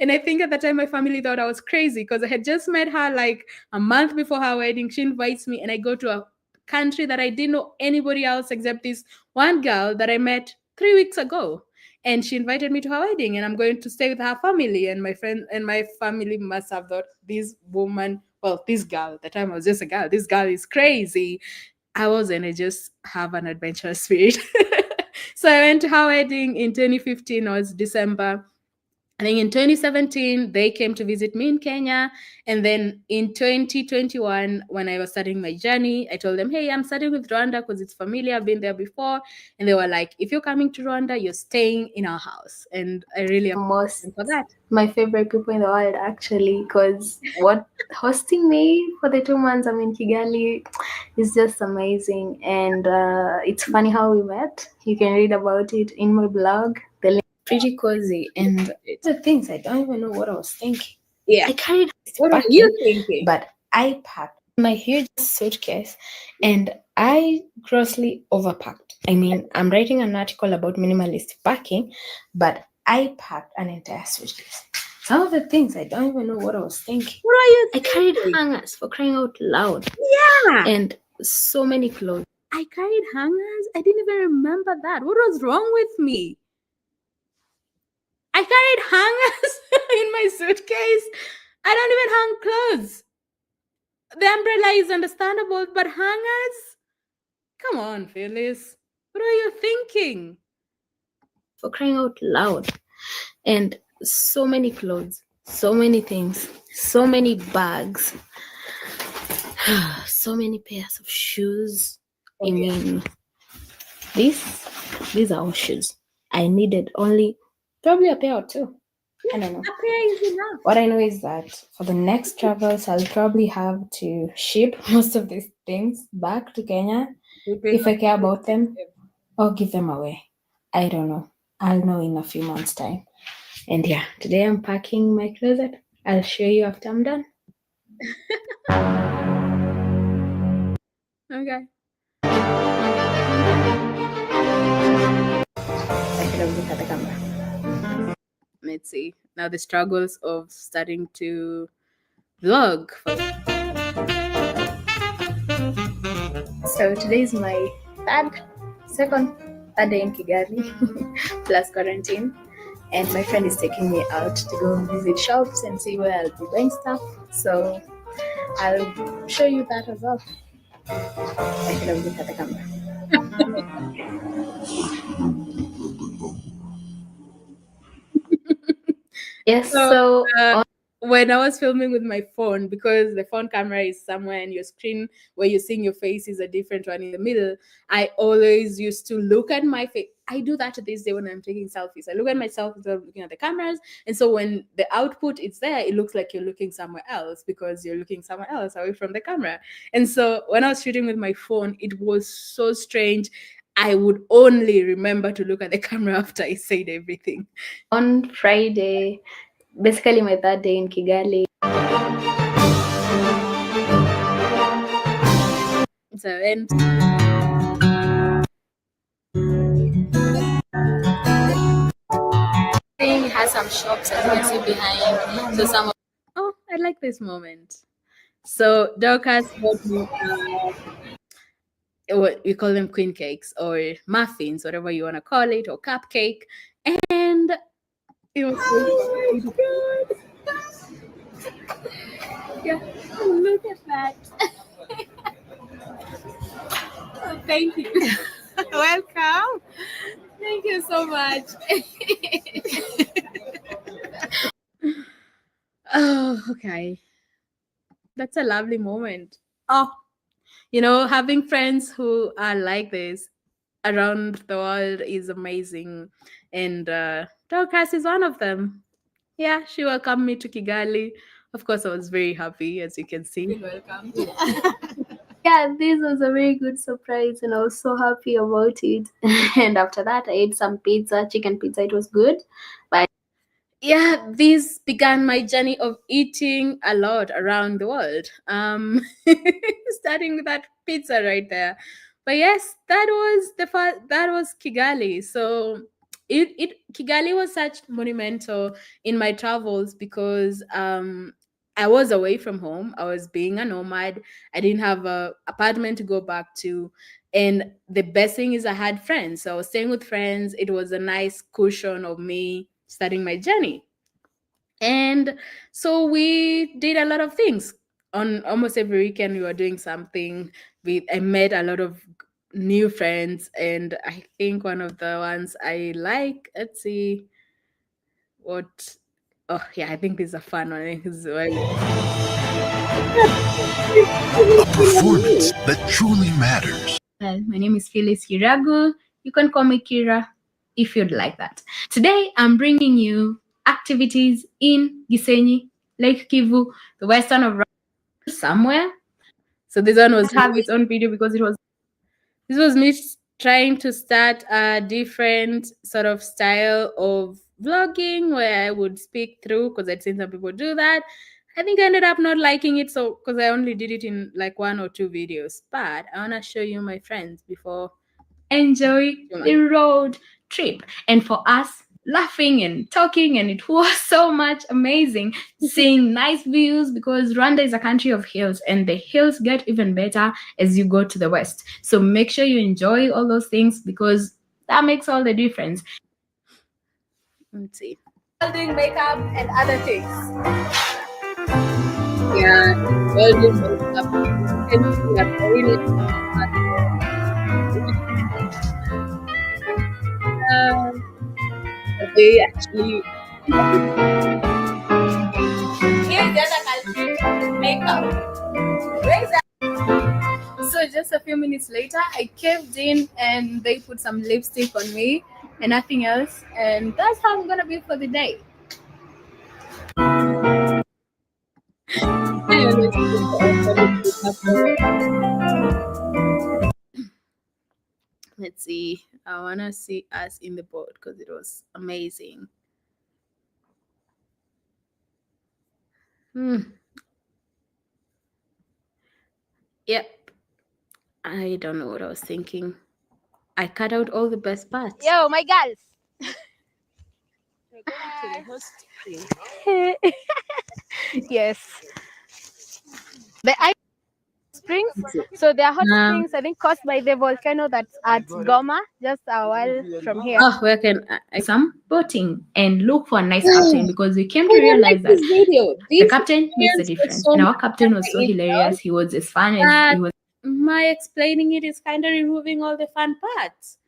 And I think at the time my family thought I was crazy because I had just met her like a month before her wedding. She invites me, and I go to a country that I didn't know anybody else except this one girl that I met 3 weeks ago. And she invited me to her wedding, and I'm going to stay with her family. And my friend and my family must have thought this woman, well, this girl, at the time I was just a girl, this girl is crazy. I wasn't, I just have an adventurous spirit. So I went to her wedding in 2015, it was December. I think in 2017, they came to visit me in Kenya. And then in 2021, when I was starting my journey, I told them, hey, I'm starting with Rwanda because it's familiar. I've been there before. And they were like, if you're coming to Rwanda, you're staying in our house. And I really appreciate them for that. My favorite people in the world, actually, because what hosting me for the 2 months I'm in Kigali is just amazing. And it's funny how we met. You can read about it in my blog. The link is pretty cozy. And the things, I don't even know what I was thinking. Yeah. I carried What were you thinking? but I packed my huge suitcase and I grossly overpacked. I mean, I'm writing an article about minimalist packing, but I packed an entire suitcase. Some of the things, I don't even know what I was thinking. What are you I carried hangers, for crying out loud. Yeah. And so many clothes. I carried hangers? I didn't even remember that. What was wrong with me? I carried hangers in my suitcase. I don't even hang clothes. The umbrella is understandable, but hangers? Come on, Phyllis. What are you thinking? For crying out loud. And so many clothes, so many things, so many bags, so many pairs of shoes. I mean, these are all shoes. I needed only probably a pair or two. I don't know. A pair is enough. What I know is that for the next travels, I'll probably have to ship most of these things back to Kenya if I care about them, or give them away. I don't know. I'll know in a few months' time. And yeah, today I'm packing my closet. I'll show you after I'm done. Okay. I should have looked at the camera. Let's see. Now the struggles of starting to vlog. So today is my third day in Kigali, plus quarantine. And my friend is taking me out to go visit shops and see where I'll be buying stuff. So I'll show you that as well. I should have looked at the camera. Yes, so when I was filming with my phone, because the phone camera is somewhere and your screen where you're seeing your face is a different one in the middle, I always used to look at my face. I do that this day when I'm taking selfies. I look at myself instead of looking at the cameras. And so when the output is there, it looks like you're looking somewhere else because you're looking somewhere else away from the camera. And so when I was shooting with my phone, it was so strange. I would only remember to look at the camera after I said everything. On Friday, basically my third day in Kigali. So, and It has some shops, as you can see behind. So some. Oh, I like this moment. So Dorcas bought me what we call them queen cakes or muffins, whatever you want to call it, or cupcake, and it was so good. Yeah, oh, look at that. Oh, thank you. Welcome. Thank you so much. Oh, okay. That's a lovely moment. Oh, having friends who are like this around the world is amazing. And Dorcas is one of them. Yeah, she welcomed me to Kigali. Of course, I was very happy, as you can see. Welcome. Yeah, this was a very good surprise, and I was so happy about it. And after that, I ate some pizza, chicken pizza. It was good. But Yeah, this began my journey of eating a lot around the world. Starting with that pizza right there. But yes, that was that was Kigali. So it Kigali was such monumental in my travels because I was away from home. I was being a nomad. I didn't have a apartment to go back to. And the best thing is I had friends. So I was staying with friends. It was a nice cushion of me starting my journey. And so we did a lot of things. On almost every weekend, we were doing something. I met a lot of new friends, and I think one of the ones I like, let's see what. Oh, yeah, I think this is a fun one. I think this is Performance that truly matters. well, my name is Phyllis Kiragu. You can call me Kira if you'd like that. Today, I'm bringing you activities in Gisenyi, Lake Kivu, the western of Rwanda, somewhere. So this one was Have its own video because this was me trying to start a different sort of style of vlogging where I would speak through because I'd seen some people do that. I think I ended up not liking it so because I only did it in like 1 or 2 videos. But I want to show you my friends before enjoy the road trip. And for us, laughing and talking, and it was so much amazing seeing nice views because Rwanda is a country of hills, and the hills get even better as you go to the west. So make sure you enjoy all those things because that makes all the difference. Let's see. Doing makeup and other things. Yeah, all doing makeup. And yeah, really they actually here's the other culture makeup. Where's that? So just a few minutes later, I caved in and they put some lipstick on me and nothing else. And that's how I'm gonna be for the day. Let's see. I wanna see us in the boat because it was amazing. Yep. I don't know what I was thinking. I cut out all the best parts. Yo, my girls. Yes. The ice springs. So they are hot springs, I think, caused by the volcano that's at Goma, just a while from here. Oh, where can I Some boating and look for a nice captain because we came to realize that the captain makes a difference. And our captain was so hilarious. He was as fun as he was. My explaining it is kind of removing all the fun parts.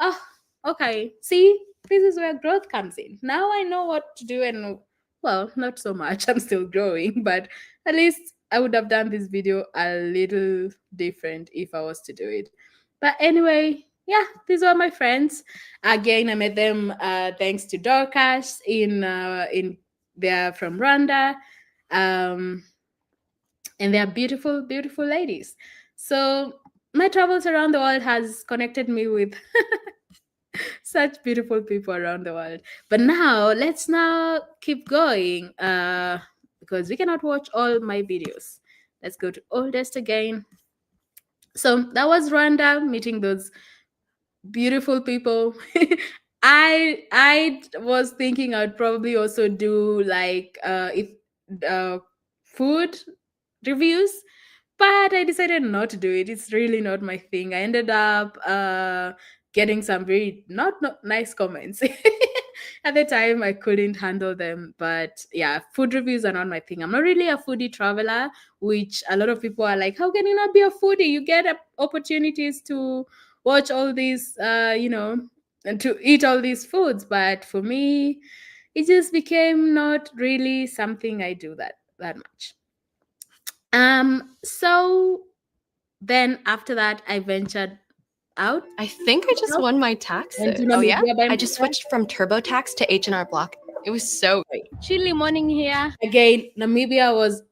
Oh, okay. See, this is where growth comes in. Now I know what to do, and well, not so much. I'm still growing, but at least I would have done this video a little different if I was to do it. But anyway, yeah, these are my friends. Again, I met them thanks to Dorcas in they're from Rwanda. And they are beautiful, beautiful ladies. So my travels around the world has connected me with such beautiful people around the world. But now let's keep going because we cannot watch all my videos. Let's go to oldest again. So that was Rwanda, meeting those beautiful people. I was thinking I'd probably also do like if food reviews, but I decided not to do it. It's really not my thing. I ended up getting some very not nice comments. At the time, I couldn't handle them. But yeah, food reviews are not my thing. I'm not really a foodie traveler, which a lot of people are like, how can you not be a foodie? You get opportunities to watch all these, and to eat all these foods. But for me, it just became not really something I do that much. So then after that, I ventured out. I think I just won my taxes. Went to Oh yeah? Namibia by I just myself. switched from TurboTax to H&R Block. It was so great. Chilly morning here. Again, Namibia was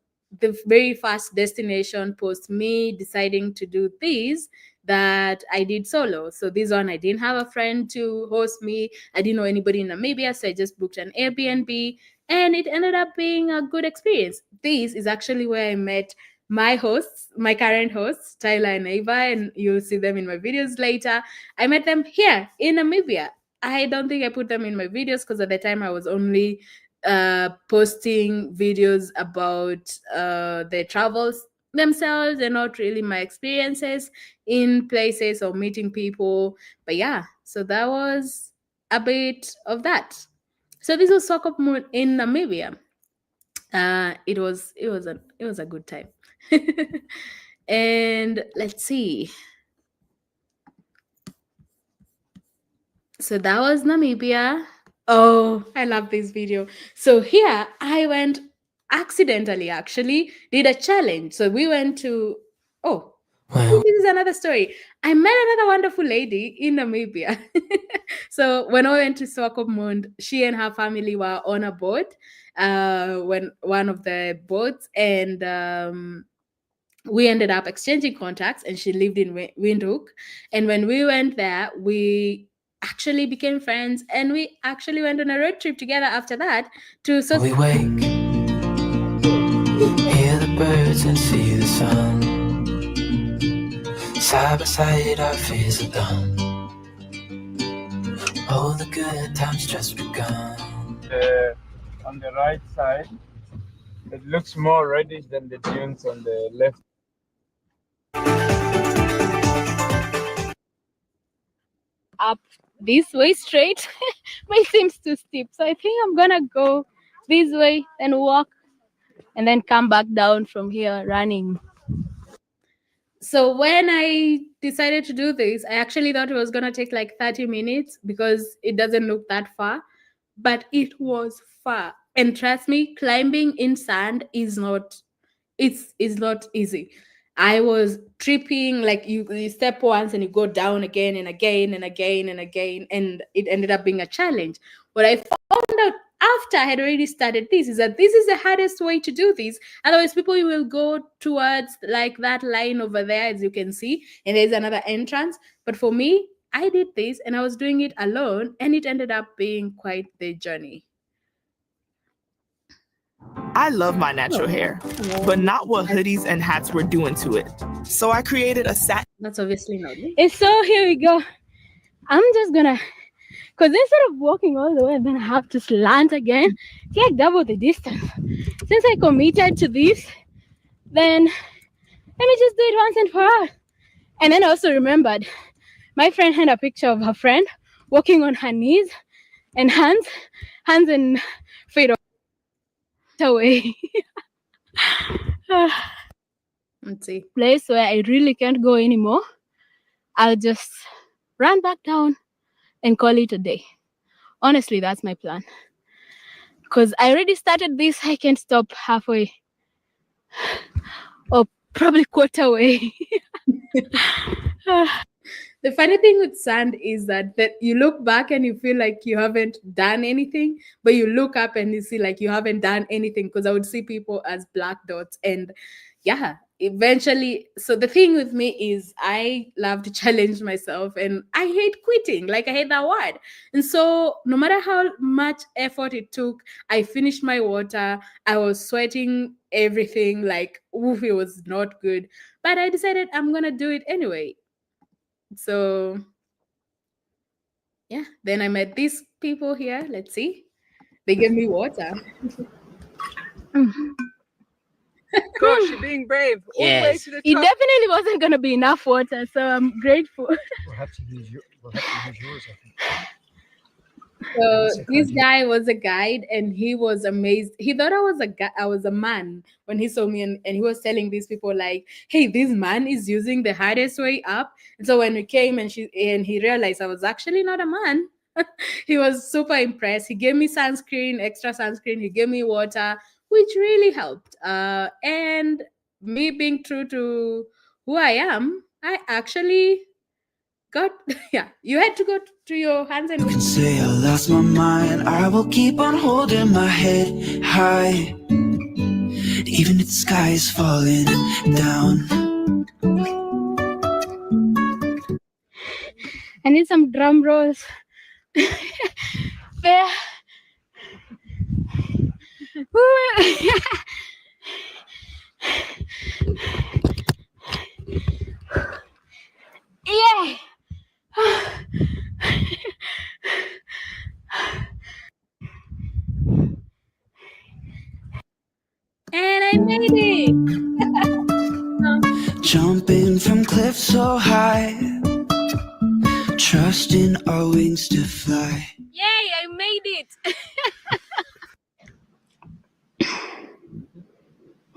the very first destination post me deciding to do this that I did solo. So this one, I didn't have a friend to host me. I didn't know anybody in Namibia, so I just booked an Airbnb, and it ended up being a good experience. This is actually where I met my hosts, my current hosts, Tyler and Ava, and you'll see them in my videos later. I met them here in Namibia. I don't think I put them in my videos because at the time I was only posting videos about their travels themselves and not really my experiences in places or meeting people. But yeah, so that was a bit of that. So this was Swakop Moon in Namibia. It was a good time. And let's see. So that was Namibia. Oh, I love this video. So here I went accidentally, actually, did a challenge. So we went to, oh, this is another story. I met another wonderful lady in Namibia. So when I went to Swakopmund, she and her family were on a boat, when one of the boats, and we ended up exchanging contacts, and she lived in Windhoek. And when we went there, we actually became friends, and we actually went on a road trip together after that to We wake, hear the birds and see the sun. Side by side our fears are done. All the good times just begun. On the right side, it looks more reddish than the dunes on the left. Up this way straight, but it seems too steep. So I think I'm gonna go this way and walk and then come back down from here running. So when I decided to do this, I actually thought it was going to take like 30 minutes because it doesn't look that far, but it was far. And trust me, climbing in sand is not not easy. I was tripping, like you step once and you go down again and again and again and again, and it ended up being a challenge. What I found out after I had already started this is that this is the hardest way to do this. Otherwise, people will go towards like that line over there, as you can see, and there's another entrance. But for me, I did this and I was doing it alone, and it ended up being quite the journey. I love my natural hair, but not what hoodies and hats were doing to it. So I created a satin. That's obviously not me. And so here we go. I'm just gonna, because instead of walking all the way and then I have to slant again, it's like double the distance. Since I committed to this, then let me just do it once and for all. And then I also remembered my friend had a picture of her friend walking on her knees and hands and feet away. Let's see. Place where I really can't go anymore. I'll just run back down and call it a day. Honestly, that's my plan. Because I already started this, I can't stop halfway. Or probably quarter way. The funny thing with sand is that you look back and you feel like you haven't done anything, but you look up and you see like you haven't done anything, because I would see people as black dots. And yeah, eventually, so the thing with me is I love to challenge myself, and I hate quitting. Like, I hate that word. And so no matter how much effort it took, I finished my water. I was sweating everything, like, oof, it was not good. But I decided I'm going to do it anyway. So yeah, then I met these people here. Let's see. They gave me water. Gosh, you're being brave. All the way to the top. It definitely wasn't going to be enough water, so I'm grateful. We'll have to use yours, I think. So this guy was a guide, and he was amazed. He thought I was a guy, I was a man when he saw me, and he was telling these people like, "Hey, this man is using the hardest way up." And so when we came, and he realized I was actually not a man. He was super impressed. He gave me sunscreen, extra sunscreen. He gave me water, which really helped. And me being true to who I am, I actually got yeah. You had to go to your hands and You can say I lost my mind. I will keep on holding my head high, even if the sky is falling down. I need some drum rolls. There. Yeah. and I made it. Jumping from cliffs so high, trusting our wings to fly. Yay, I made it.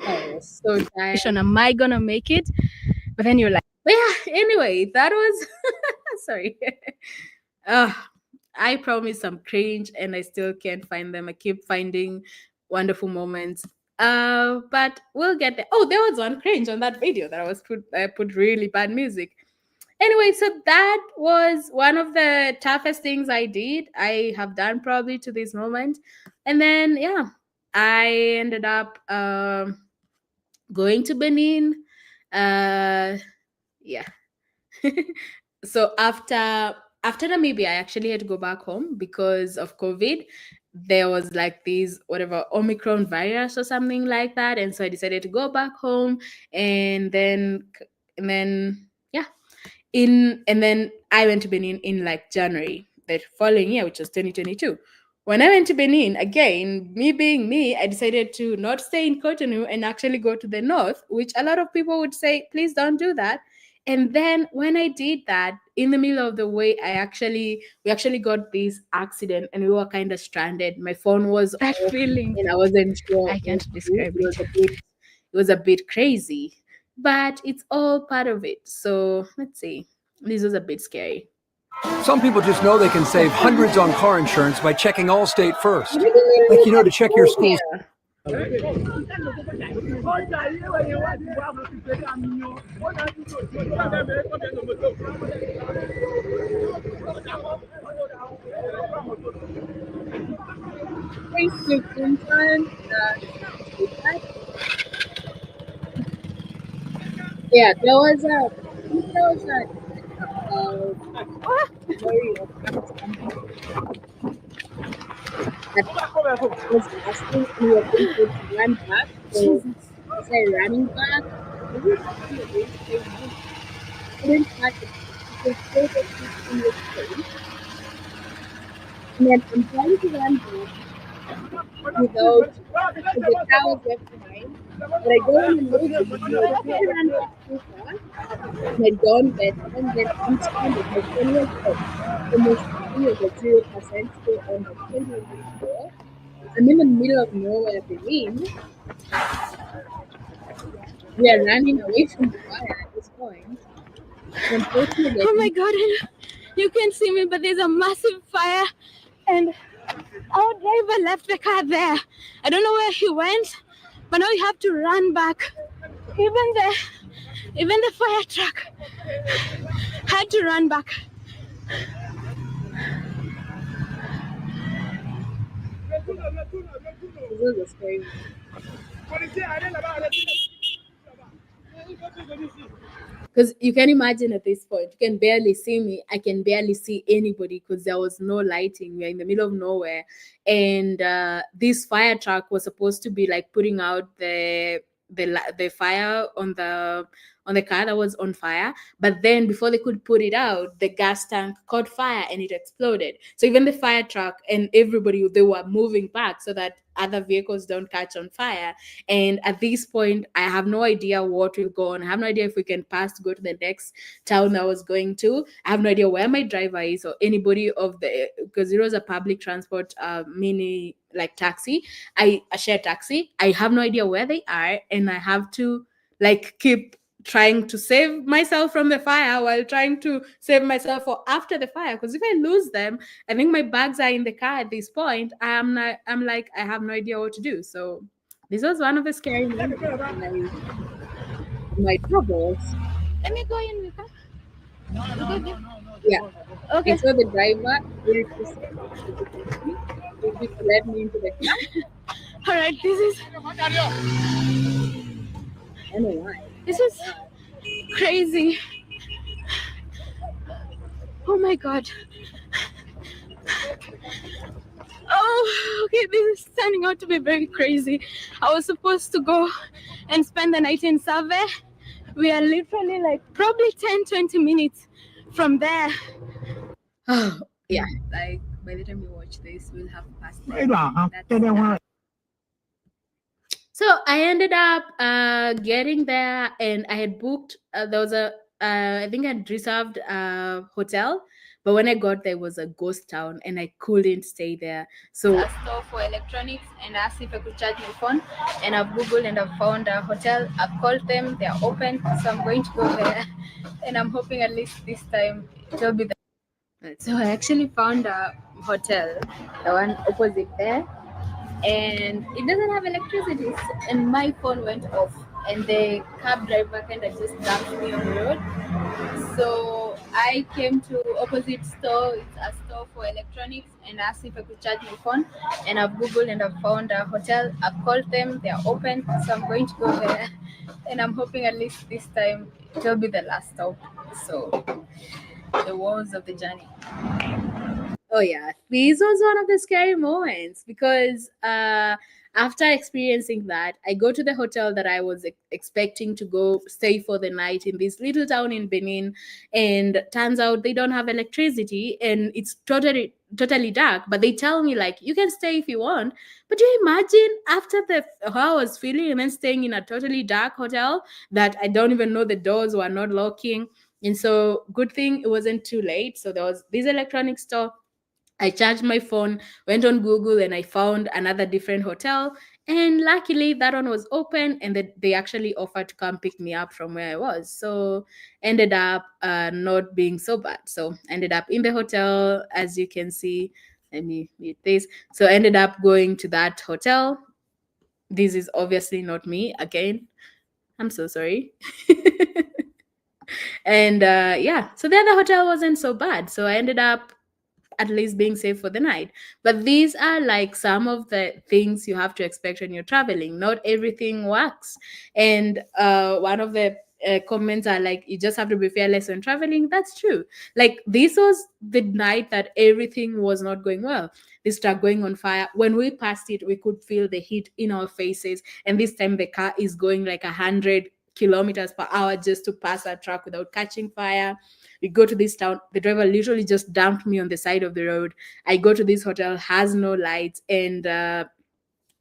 I was so tired. Am I gonna make it? But then you're like, But yeah, anyway, that was sorry. I promised some cringe and I still can't find them. I keep finding wonderful moments. But we'll get there. Oh, there was one cringe on that video that I put really bad music. Anyway, so that was one of the toughest things I did. I have done probably to this moment. And then yeah, I ended up going to Benin. Yeah. So after Namibia, I actually had to go back home because of COVID. There was like these whatever Omicron virus or something like that, and so I decided to go back home, and then yeah, and then I went to Benin in like January the following year, which was 2022. When I went to Benin again, me being me, I decided to not stay in Cotonou and actually go to the north, which a lot of people would say, please don't do that. And then when I did that, in the middle of the way, we actually got this accident and we were kind of stranded. My phone was that off feeling. and I wasn't sure. I can't describe it. It was a bit crazy, but it's all part of it. So let's see. This was a bit scary. Some people just know they can save hundreds on car insurance by checking Allstate first. Like, you know, to check your school's. Yeah, there was a story of that was asking me a people to run back. So I started running back. I couldn't catch it. Because still get in the space. And then I'm trying to run back without the car was left behind. But I don't know if I ran back too fast. My down bed and then I'm stranded. My phone was off. The most was at 0% still on the 20 I'm in the middle of nowhere, Benin. We are running away from the fire at this point. Unfortunately, oh my god, you can't see me, but there's a massive fire, and our driver left the car there. I don't know where he went, but now we have to run back. Even the fire truck had to run back. This was a scary one. Because you can imagine at this point, you can barely see me. I can barely see anybody because there was no lighting. We're in the middle of nowhere, and this fire truck was supposed to be like putting out the fire on the car that was on fire. But then before they could put it out, the gas tank caught fire and it exploded. So even the fire truck and everybody, they were moving back so that other vehicles don't catch on fire. And at this point, I have no idea what will go on. I have no idea if we can pass to go to the next town I was going to. I have no idea where my driver is or anybody of the, because it was a public transport mini like taxi. A shared taxi. I have no idea where they are, and I have to like keep trying to save myself from the fire while trying to save myself for after the fire, because if I lose them, I think my bags are in the car at this point. I'm like, I have no idea what to do. So this was one of the scary moments in my travels. Let me go in with her. Yeah. Okay. And so the driver will let me into the car. All right, this is. I don't know why. This is crazy. Oh my god. Oh, okay, this is turning out to be very crazy. I was supposed to go and spend the night in Save. We are literally like probably 10-20 minutes from there. Oh, yeah. Like by the time you watch this, we'll have passed. So I ended up getting there, and I had booked. There was a, I think I'd reserved a hotel, but when I got there, it was a ghost town, and I couldn't stay there. So A store for electronics and asked if I could charge my phone. And I've Googled and I've found a hotel. I've called them, they're open, so I'm going to go there. And I'm hoping at least this time it'll be the. So I actually found a hotel, the one opposite there, and it doesn't have electricity. And my phone went off, and the cab driver kind of just dumped me on the road. So I came to opposite store. It's a store for electronics, and asked if I could charge my phone. And I've Googled and I've found a hotel. I've called them, they're open, so I'm going to go there. And I'm hoping at least this time it'll be the last stop. So the woes of the journey. oh yeah, this was one of the scary moments because after experiencing that, I go to the hotel that I was expecting to go stay for the night in this little town in Benin, and turns out they don't have electricity and it's totally dark. But they tell me like you can stay if you want. But do you imagine after how I was feeling and then staying in a totally dark hotel that I don't even know the doors were not locking. And so good thing it wasn't too late. So there was this electronic store. I charged my phone, went on Google, and I found another different hotel. And luckily, that one was open, and they actually offered to come pick me up from where I was. So ended up not being so bad. So ended up in the hotel, as you can see. Let me mute this. So ended up going to that hotel. This is obviously not me again. I'm so sorry. And yeah, so the other hotel wasn't so bad. So I ended up at least being safe for the night. But these are like some of the things you have to expect when you're traveling. Not everything works. And one of the comments are like, you just have to be fearless when traveling. That's true. Like this was the night that everything was not going well. They start going on fire. When we passed it, we could feel the heat in our faces. And this time the car is going like 100 kilometers per hour just to pass a truck without catching fire. We go to this town, the driver literally just dumped me on the side of the road. I go to this hotel, has no lights, and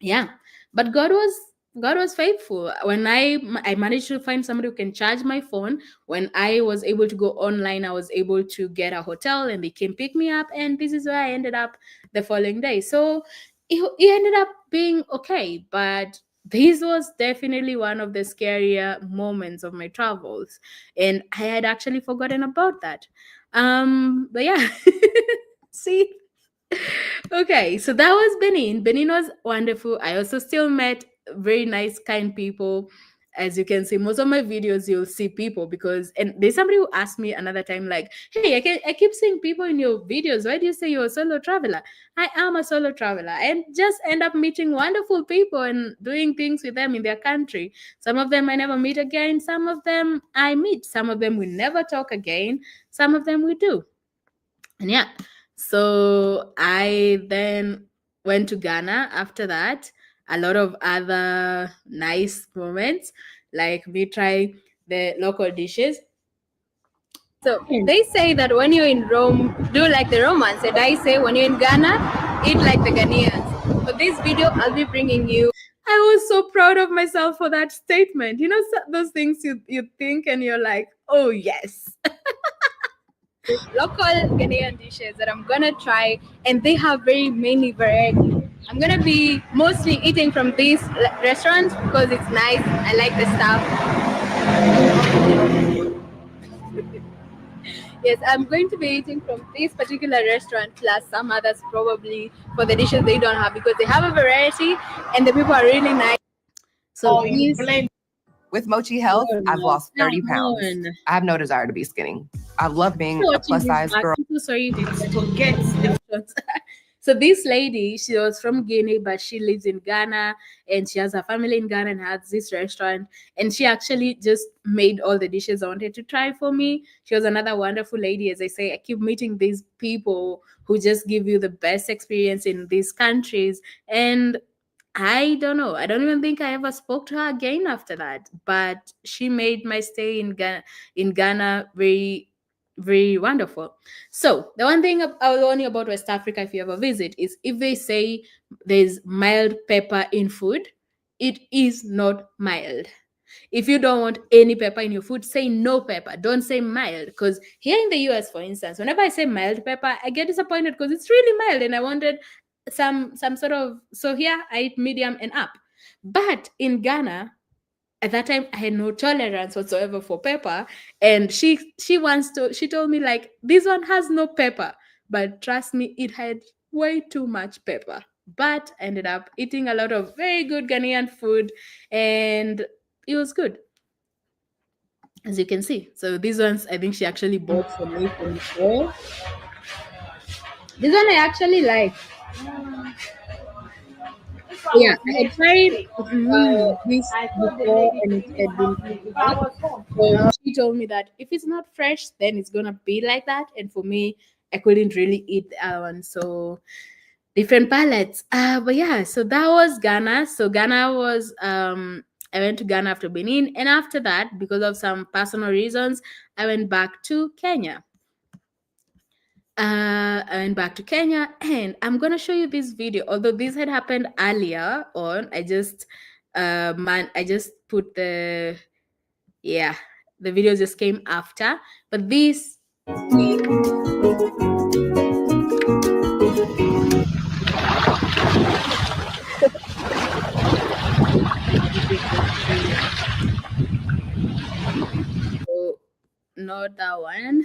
yeah, but God was faithful. When I managed to find somebody who can charge my phone. When I was able to go online, I was able to get a hotel, and they came pick me up, and this is where I ended up the following day. So it ended up being okay, but this was definitely one of the scarier moments of my travels, and I had actually forgotten about that. But yeah. See, okay, so that was Benin. Benin was wonderful. I also still met very nice, kind people. As you can see, most of my videos you'll see people, because and there's somebody who asked me another time, like, hey, I keep seeing people in your videos. Why do you say you're a solo traveler? I am a solo traveler and just end up meeting wonderful people and doing things with them in their country. Some of them I never meet again, some of them I meet, some of them we never talk again, some of them we do. And yeah, so I then went to Ghana after that. A lot of other nice moments, like me try the local dishes. So they say that when you're in Rome, do like the Romans, and I say when you're in Ghana, eat like the Ghanaians. for this video, I'll be bringing you. I was so proud of myself for that statement. You know, those things you think and you're like, oh yes. Local Ghanaian dishes that I'm gonna try, and they have very many variety. I'm gonna be mostly eating from this restaurant because it's nice. I like the stuff. Yes, I'm going to be eating from this particular restaurant plus some others probably for the dishes they don't have because they have a variety and the people are really nice. So these With Mochi Health, I've lost 30 come pounds. on. I have no desire to be skinny. I love being a Watching plus this size back, girl. I'm so sorry to forget the shots. So this lady, she was from Guinea, but she lives in Ghana and she has a family in Ghana and has this restaurant. And she actually just made all the dishes I wanted to try for me. She was another wonderful lady. As I say, I keep meeting these people who just give you the best experience in these countries. And I don't know. I don't even think I ever spoke to her again after that. But she made my stay in Ghana very, very wonderful. So the one thing I will warn you about West Africa if you ever visit is if they say there's mild pepper in food, it is not mild. If you don't want any pepper in your food, say no pepper. Don't say mild. Because here in the US, for instance, whenever I say mild pepper, I get disappointed because it's really mild and I wanted some sort of, so here I eat medium and up. But in Ghana, at that time I had no tolerance whatsoever for pepper. And she told me like this one has no pepper. But trust me, it had way too much pepper. But I ended up eating a lot of very good Ghanaian food and it was good, as you can see. So these ones I think she actually bought for me from before. This one I actually like. Yeah, I had tried this before and it had been bad. So she told me that if it's not fresh, then it's gonna be like that. And for me, I couldn't really eat the other one. So different palettes. But yeah, so that was Ghana. So Ghana was I went to Ghana after Benin, and after that, because of some personal reasons, I went back to Kenya. I went back to Kenya, and I'm gonna show you this video. Although this had happened earlier on, I just put the the video just came after, but this. So, not that one.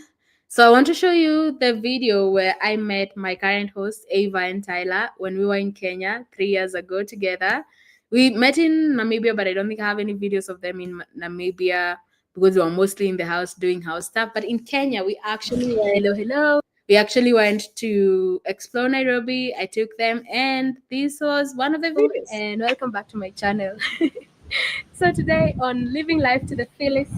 So I want to show you the video where I met my current host Ava and Tyler when we were in Kenya 3 years ago together. We met in Namibia, but I don't think I have any videos of them in Namibia because we were mostly in the house doing house stuff. But in Kenya, we actually went. Hello. We actually went to explore Nairobi. I took them, and this was one of the videos. And welcome back to my channel. So today on Living Life to the Fullest,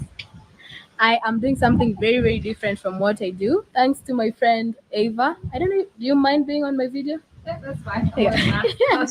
I am doing something very, very different from what I do. Thanks to my friend Ava. I don't know, do you mind being on my video? Yeah, that's fine. Yeah.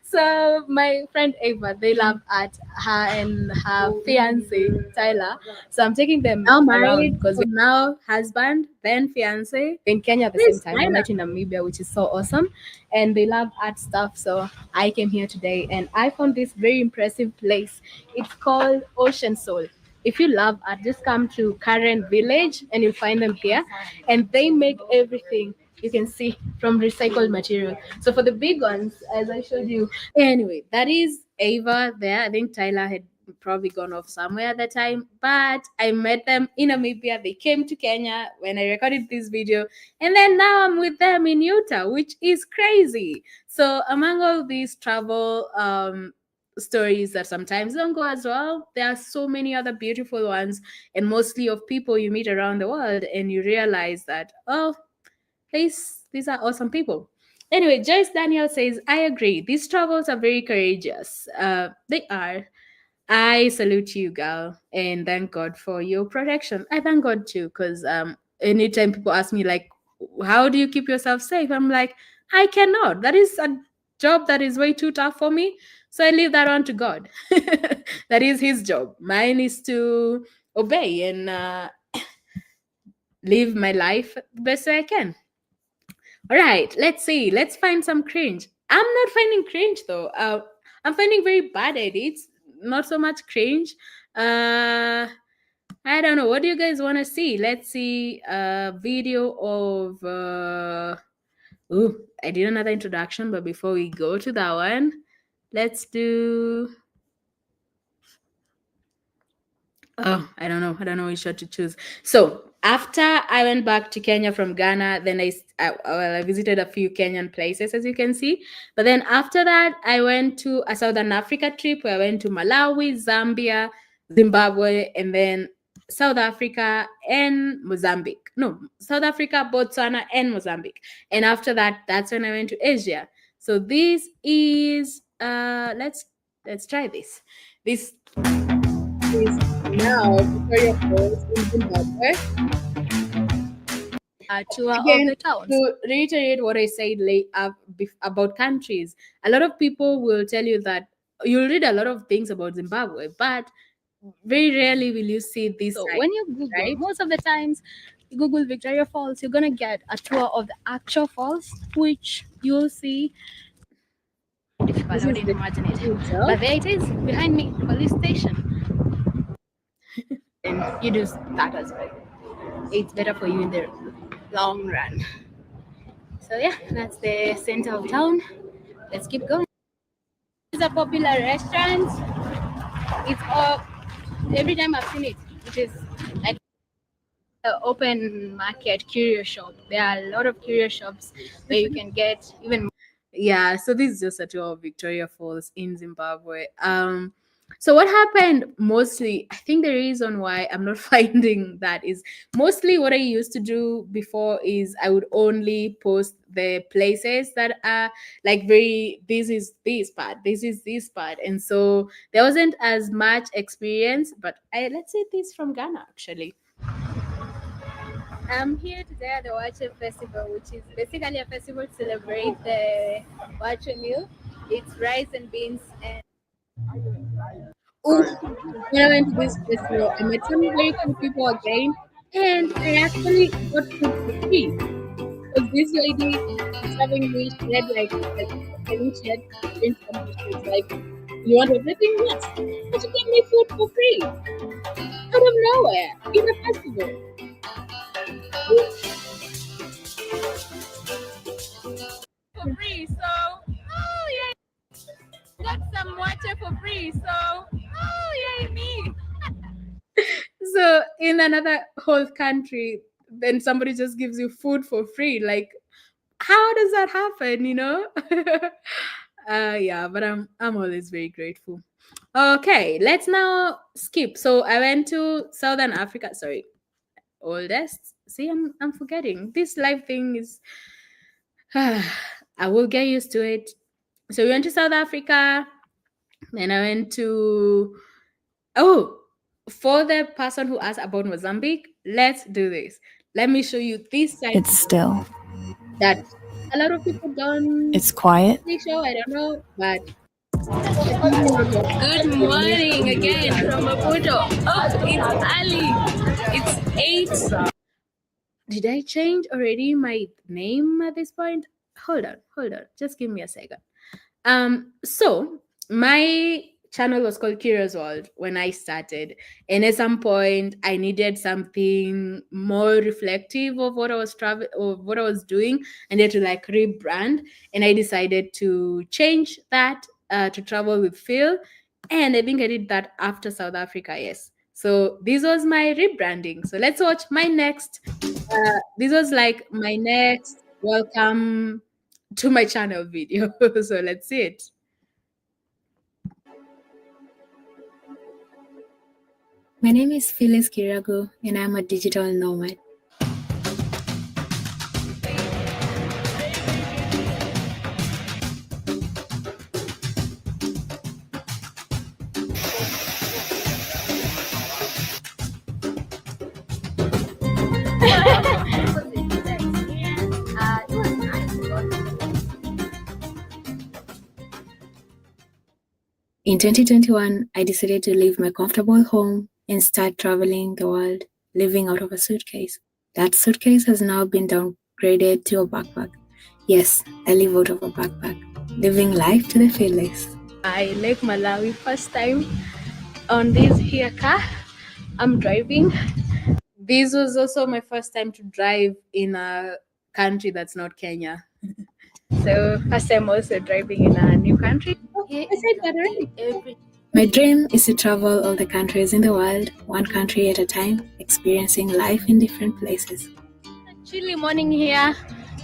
So my friend Ava, they love art, her and her fiance Tyler. So I'm taking them Now around married, because so now husband, then fiance. in Kenya at the Yes, same time. I met in Namibia, which is so awesome. And they love art stuff. So I came here today and I found this very impressive place. It's called Ocean Soul. If you love art, just come to Karen Village and you'll find them here. And they make everything you can see from recycled material. So for the big ones, as I showed you. Anyway, that is Ava there. I think Tyler had probably gone off somewhere at the time, but I met them in Namibia. They came to Kenya when I recorded this video, and then now I'm with them in Utah, which is crazy. So among all these travel stories that sometimes don't go as well, there are so many other beautiful ones, and mostly of people you meet around the world, and you realize that, oh, these are awesome people. Anyway, Joyce Daniel says, I agree. These travels are very courageous. They are. I salute you, girl, and thank God for your protection. I thank God too, because anytime people ask me like, how do you keep yourself safe? I'm like, I cannot. That is a job that is way too tough for me. So I leave that on to God. That is his job. Mine is to obey and live my life the best way I can. All right, let's see. Let's find some cringe. I'm not finding cringe though. I'm finding very bad edits, not so much cringe. I don't know. What do you guys want to see? Let's see a video of. Ooh, I did another introduction, but before we go to that one, let's do. Oh, I don't know. I don't know which shot to choose. So after I went back to Kenya from Ghana, then I visited a few Kenyan places, as you can see. But then after that, I went to a Southern Africa trip where I went to Malawi, Zambia, Zimbabwe, and then South Africa and Mozambique. No, South Africa, Botswana, and Mozambique. And after that, that's when I went to Asia. So this is let's try this. This is now Victoria Falls in Zimbabwe. Tour of Again, the towns. to reiterate what I said about countries, a lot of people will tell you that you'll read a lot of things about Zimbabwe, but very rarely will you see this So side, when you Google, right? most of the times, you Google Victoria Falls, you're gonna get a tour of the actual falls, which you'll see. Difficult, I wouldn't imagine it. But there it is, behind me, police station. And you do that as well. It's better for you in the long run. So yeah, that's the center of town. Let's keep going. It's a popular restaurant. It's all every time I've seen it, it is like an open market curio shop. There are a lot of curio shops where you can get even. Yeah, so this is just a tour of Victoria Falls in Zimbabwe. So what happened mostly, I think the reason why I'm not finding that is mostly what I used to do before is I would only post the places that are like this is this part, this is this part. And so there wasn't as much experience, but let's say this from Ghana actually. I'm here today at the Wache Festival, which is basically a festival to celebrate the Wache meal. It's rice and beans and. When I went to this festival, I met some very cool people again, and I actually got food for free. Because this lady was serving me, she had I think she had drinks and she was like, "You want everything?" Yes. And she gave me food for free. Out of nowhere, in a festival. For free, so oh yeah, got some water for free, so oh yeah, me. So in another whole country, then somebody just gives you food for free. Like, how does that happen? Yeah, but I'm always very grateful. Okay, let's now skip. So I went to Southern Africa. Sorry, oldest. See, I'm forgetting. This live thing is. I will get used to it. So we went to South Africa. Then I went to. Oh, for the person who asked about Mozambique, let's do this. Let me show you this side. It's still. That a lot of people don't. It's quiet. Show, I don't know, but. Good morning again from Maputo. Oh, it's Ali. It's 8. Did I change already my name at this point? Hold on. Just give me a second. So my channel was called Curious World when I started, and at some point I needed something more reflective of what I was doing. I needed to like rebrand, and I decided to change that to Travel with Phil, and I think I did that after South Africa. Yes. So this was my rebranding. So let's watch my next. This was like my next welcome to my channel video. So let's see it. My name is Phyllis Kirago, and I'm a digital nomad. In 2021, I decided to leave my comfortable home and start traveling the world, living out of a suitcase. That suitcase has now been downgraded to a backpack. Yes, I live out of a backpack, living life to the fullest. I Lake Malawi, first time on this here car. I'm driving. This was also my first time to drive in a country that's not Kenya. So first time also driving in a new country. I said that already. My dream is to travel all the countries in the world, one country at a time, experiencing life in different places. Chilly morning here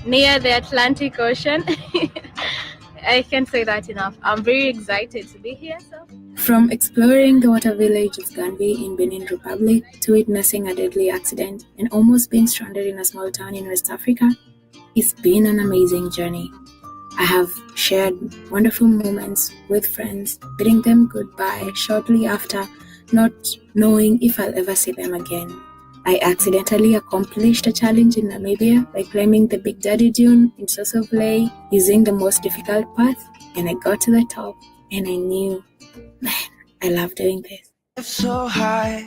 near the Atlantic Ocean. I can't say that enough. I'm very excited to be here. From exploring the water village of Ganvi in Benin Republic to witnessing a deadly accident and almost being stranded in a small town in West Africa, it's been an amazing journey. I have shared wonderful moments with friends, bidding them goodbye shortly after, not knowing if I'll ever see them again. I accidentally accomplished a challenge in Namibia by climbing the Big Daddy Dune in Sosovlei using the most difficult path, and I got to the top and I knew, man, I love doing this. So high,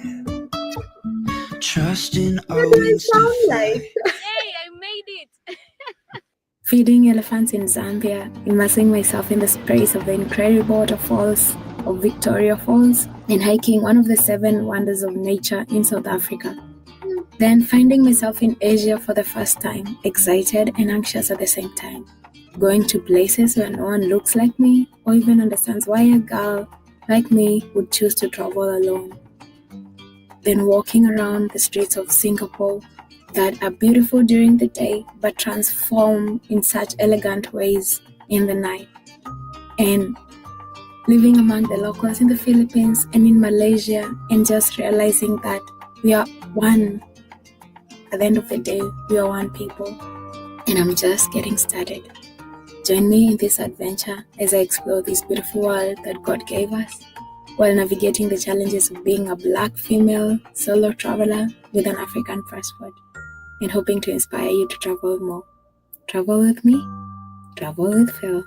trusting always to fly. Hey, I made it! Feeding elephants in Zambia, immersing myself in the sprays of the incredible waterfalls of Victoria Falls, and hiking one of the 7 wonders of nature in South Africa. Then finding myself in Asia for the first time, excited and anxious at the same time. Going to places where no one looks like me or even understands why a girl like me would choose to travel alone. Then walking around the streets of Singapore that are beautiful during the day but transform in such elegant ways in the night. And living among the locals in the Philippines and in Malaysia and just realizing that we are one. At the end of the day, we are one people. And I'm just getting started. Join me in this adventure as I explore this beautiful world that God gave us while navigating the challenges of being a Black female solo traveler with an African passport, and hoping to inspire you to travel more. Travel with me, travel with Phil.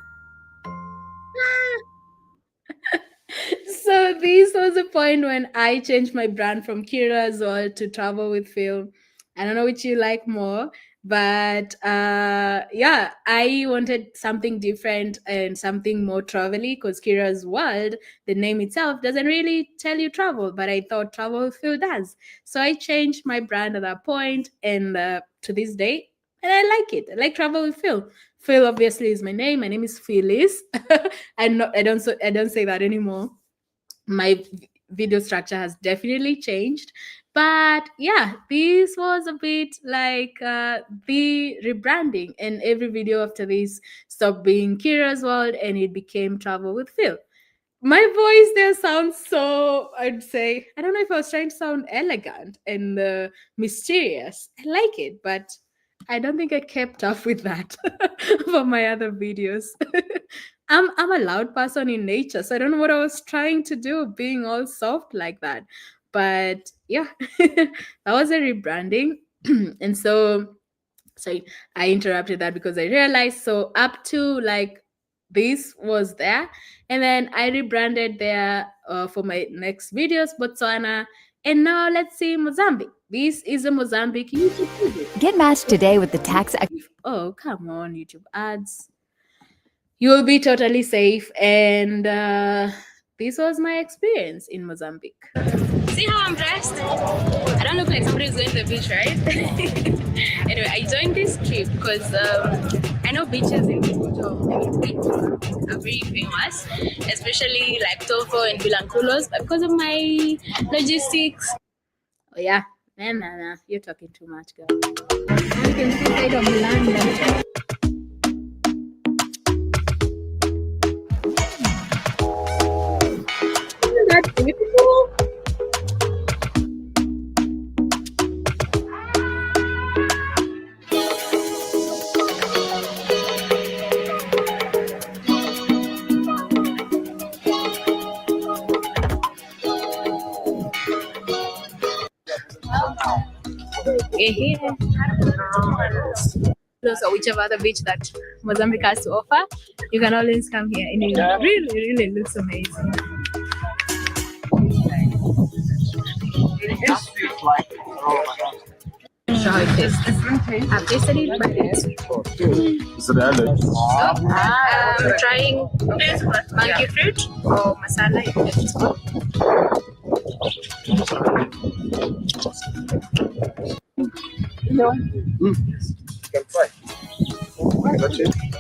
So this was the point when I changed my brand from Kira's World to Travel with Phil. I don't know which you like more, but yeah, I wanted something different and something more travel-y because Kira's World, the name itself, doesn't really tell you travel, but I thought Travel with Phil does. So I changed my brand at that point, and to this day, and I like it. I like Travel with Phil. Phil obviously is my name. My name is Phyllis. I don't say that anymore. My video structure has definitely changed, but yeah, this was a bit like the rebranding, and every video after this stopped being Kira's World and it became Travel with Phil. My voice there sounds so, I'd say, I don't know if I was trying to sound elegant and mysterious. I like it, but I don't think I kept up with that for my other videos. I'm a loud person in nature, so I don't know what I was trying to do, being all soft like that. But yeah, that was a rebranding. And so I interrupted that because I realized, so up to like this was there, and then I rebranded there for my next videos, Botswana, and now let's see Mozambique. This is a Mozambique YouTube video. Get matched today with the tax. Oh, come on, YouTube ads. You'll be totally safe, and this was my experience in Mozambique. See how I'm dressed? I don't look like somebody who's going to the beach, right? Anyway, I joined this trip because I know beaches in Kisutu are very famous, especially like Tofo and Bilanculos, but because of my logistics. Oh yeah, nah, you're talking too much, girl. You can see side of land. Isn't that beautiful? Here. So whichever other beach that Mozambique has to offer, you can always come here, and it really looks amazing. how it tastes. I've tasted it, but it's I'm trying monkey fruit or masala if it's called.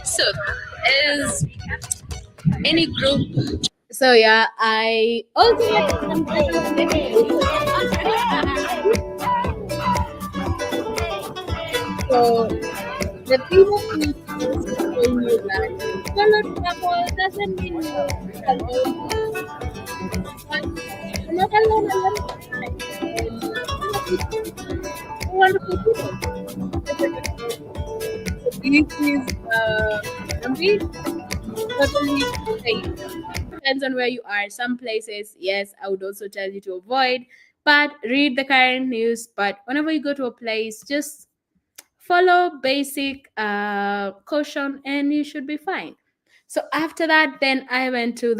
So, is any group? So yeah, I also like some kind of so the people who is showing you that follow trouble doesn't mean you're alone. You're not alone a lot of the time. And wonderful people. So this is Zambi, totally safe. Depends on where you are. Some places, yes, I would also tell you to avoid, but read the current news. But whenever you go to a place, just follow basic caution and you should be fine. So after that, then I went to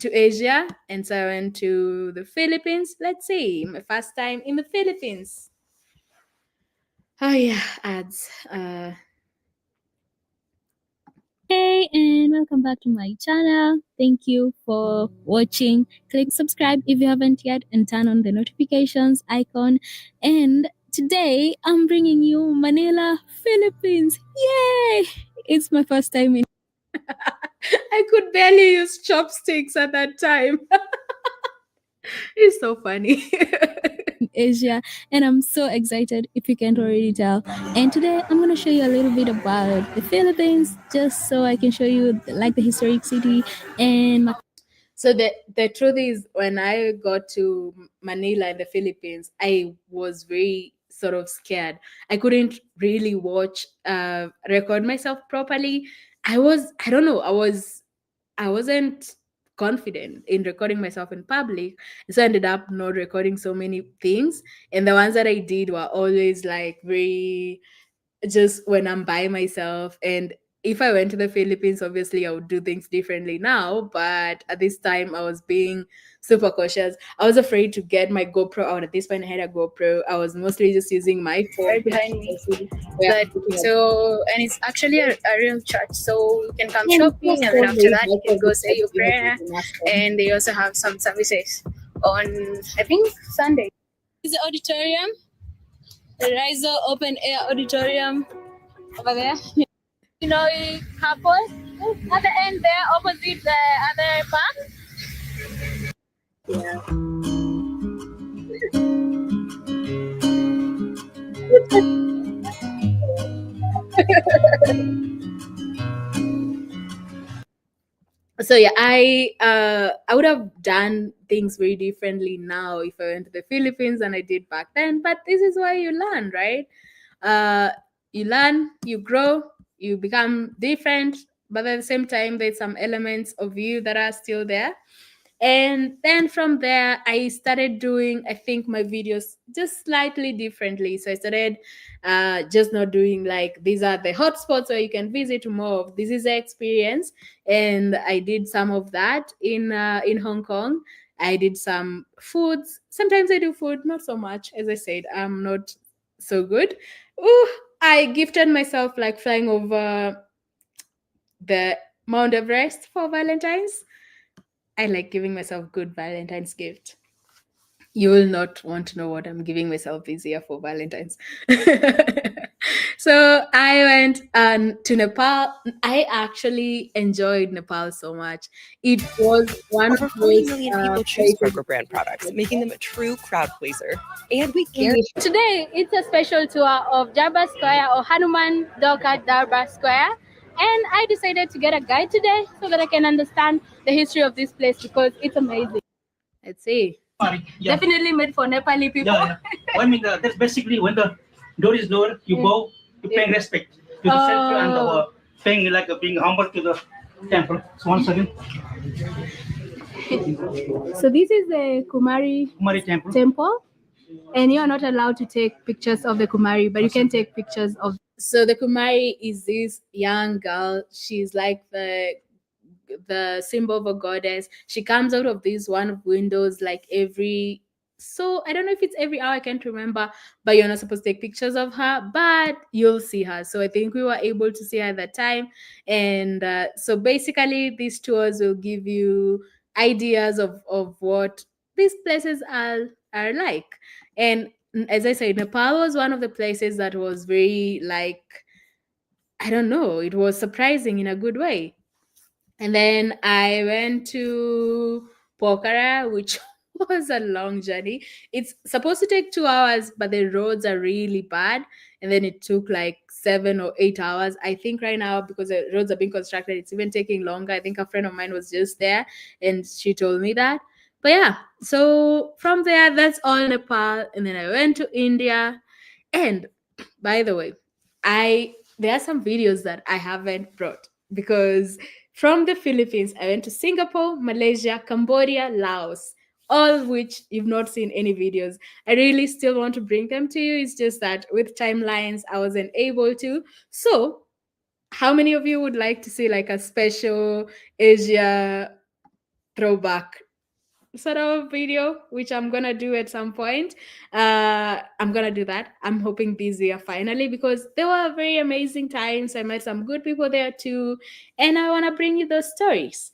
Asia, and so I went to the Philippines. Let's see, my first time in the Philippines. Oh yeah, ads. Hey, and welcome back to my channel. Thank you for watching. Click subscribe if you haven't yet and turn on the notifications icon. And today I'm bringing you Manila, Philippines. Yay! It's my first time in I could barely use chopsticks at that time. It's so funny. Asia, and I'm so excited if you can't already tell. And today I'm going to show you a little bit about the Philippines just so I can show you like the historic city and So the truth is, when I got to Manila in the Philippines, I was very sort of scared. I couldn't really record myself properly. I don't know, I wasn't confident in recording myself in public. So I ended up not recording so many things. And the ones that I did were always like very just when I'm by myself. And if I went to the Philippines, obviously I would do things differently now. But at this time, I was being super cautious. I was afraid to get my GoPro out. At this point, I had a GoPro. I was mostly just using my phone. Right behind me. But so, and it's actually a real church. So you can come shopping, and then after that, you can go say your prayer. And they also have some services on, I think, Sunday. This is the auditorium, the Rizal Open Air Auditorium over there. You know, Kapos at the end there, opposite the other park. So yeah, I would have done things very differently now if I went to the Philippines than I did back then. But this is why you learn, right? You learn, you grow, you become different, but at the same time, there's some elements of you that are still there. And then from there, I started doing, I think, my videos just slightly differently. So I started just not doing like these are the hotspots where you can visit, more of this is the experience. And I did some of that in Hong Kong. I did some foods. Sometimes I do food, not so much. As I said, I'm not so good. Ooh, I gifted myself like flying over the Mount Everest for Valentine's. I like giving myself good Valentine's gift. You will not want to know what I'm giving myself this year for Valentine's. So I went to Nepal. I actually enjoyed Nepal so much. It was one Over of 40 those million people choose Kroger brand products, making them a true crowd pleaser. And we care. Today, it's a special tour of Darbar Square or Hanuman Doka Darbar Square. And I decided to get a guide today so that I can understand the history of this place because it's amazing. Let's see. Yeah. Definitely made for Nepali people. Yeah. I mean, that's basically when the door is lower, you bow, you pay respect to the center and paying like being humble to the temple. So once again. So this is the Kumari temple. And you are not allowed to take pictures of the Kumari, but you can take pictures of. So the Kumari is this young girl. She's like the symbol of a goddess. She comes out of this one of windows like every so I don't know if it's every hour, I can't remember, but you're not supposed to take pictures of her, but you'll see her. So I think we were able to see her at that time. And so basically, these tours will give you ideas of what these places are like. And as I said, Nepal was one of the places that was very like, I don't know, it was surprising in a good way. And then I went to Pokhara, which was a long journey. It's supposed to take 2 hours, but the roads are really bad. And then it took like 7 or 8 hours. I think right now, because the roads are being constructed, it's even taking longer. I think a friend of mine was just there and she told me that. But yeah, so from there, that's all Nepal. And then I went to India. And by the way, I there are some videos that I haven't brought because from the Philippines, I went to Singapore, Malaysia, Cambodia, Laos, all of which you've not seen any videos. I really still want to bring them to you. It's just that with timelines, I wasn't able to. So, how many of you would like to see like a special Asia throwback sort of video, which I'm gonna do at some point? I'm gonna do that. I'm hoping this year finally, because there were very amazing times. I met some good people there too, and I wanna bring you those stories.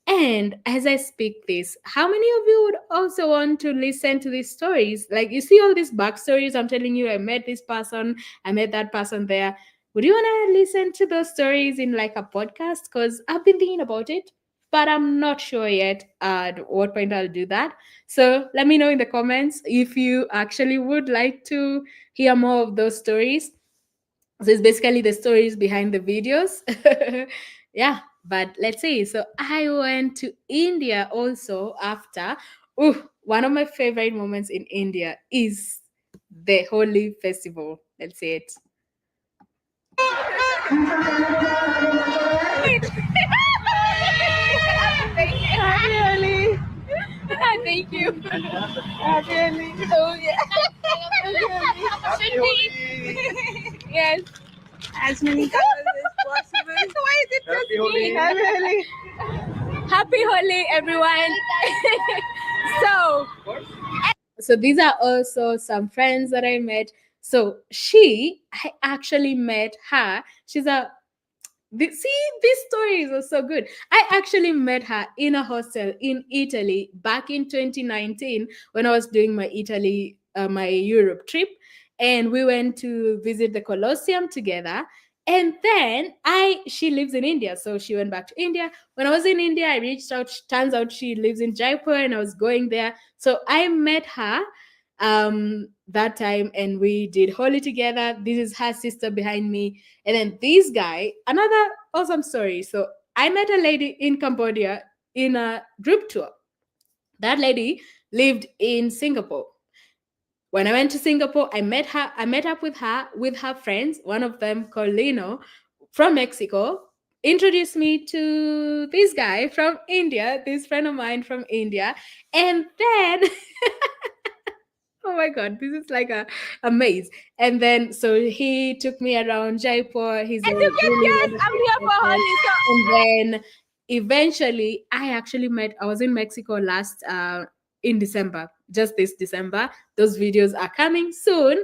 And as I speak this, how many of you would also want to listen to these stories? Like, you see all these backstories. I'm telling you, I met this person, I met that person there. Would you want to listen to those stories in like a podcast? Because I've been thinking about it, but I'm not sure yet at what point I'll do that. So let me know in the comments if you actually would like to hear more of those stories. So it's basically the stories behind the videos. Yeah, but let's see. So I went to India also after. Ooh, one of my favorite moments in India is the Holi festival. Let's say it. Really? Thank you. Really? Oh, yeah. Should be. Yes. As many colors as possible. Why is it just me? Really? Happy Holi, everyone. So these are also some friends that I met. So I actually met her. See, these stories are so good. I actually met her in a hostel in Italy back in 2019 when I was doing my Europe trip, and we went to visit the Colosseum together. And then she lives in India, so she went back to India. When I was in India, I reached out. Turns out she lives in Jaipur, and I was going there, so I met her that time, and we did Holi together. This is her sister behind me. And then this guy, another awesome story. So I met a lady in Cambodia in a group tour. That lady lived in Singapore. When I went to Singapore, I met up with her friends, one of them called Lino from Mexico, introduced me to this guy from India, this friend of mine from India. And then oh my god, this is like a maze. And then so he took me around Jaipur. He's a really wonderful I'm here for person. Holi. And then eventually I was in Mexico last in December, just this December. Those videos are coming soon.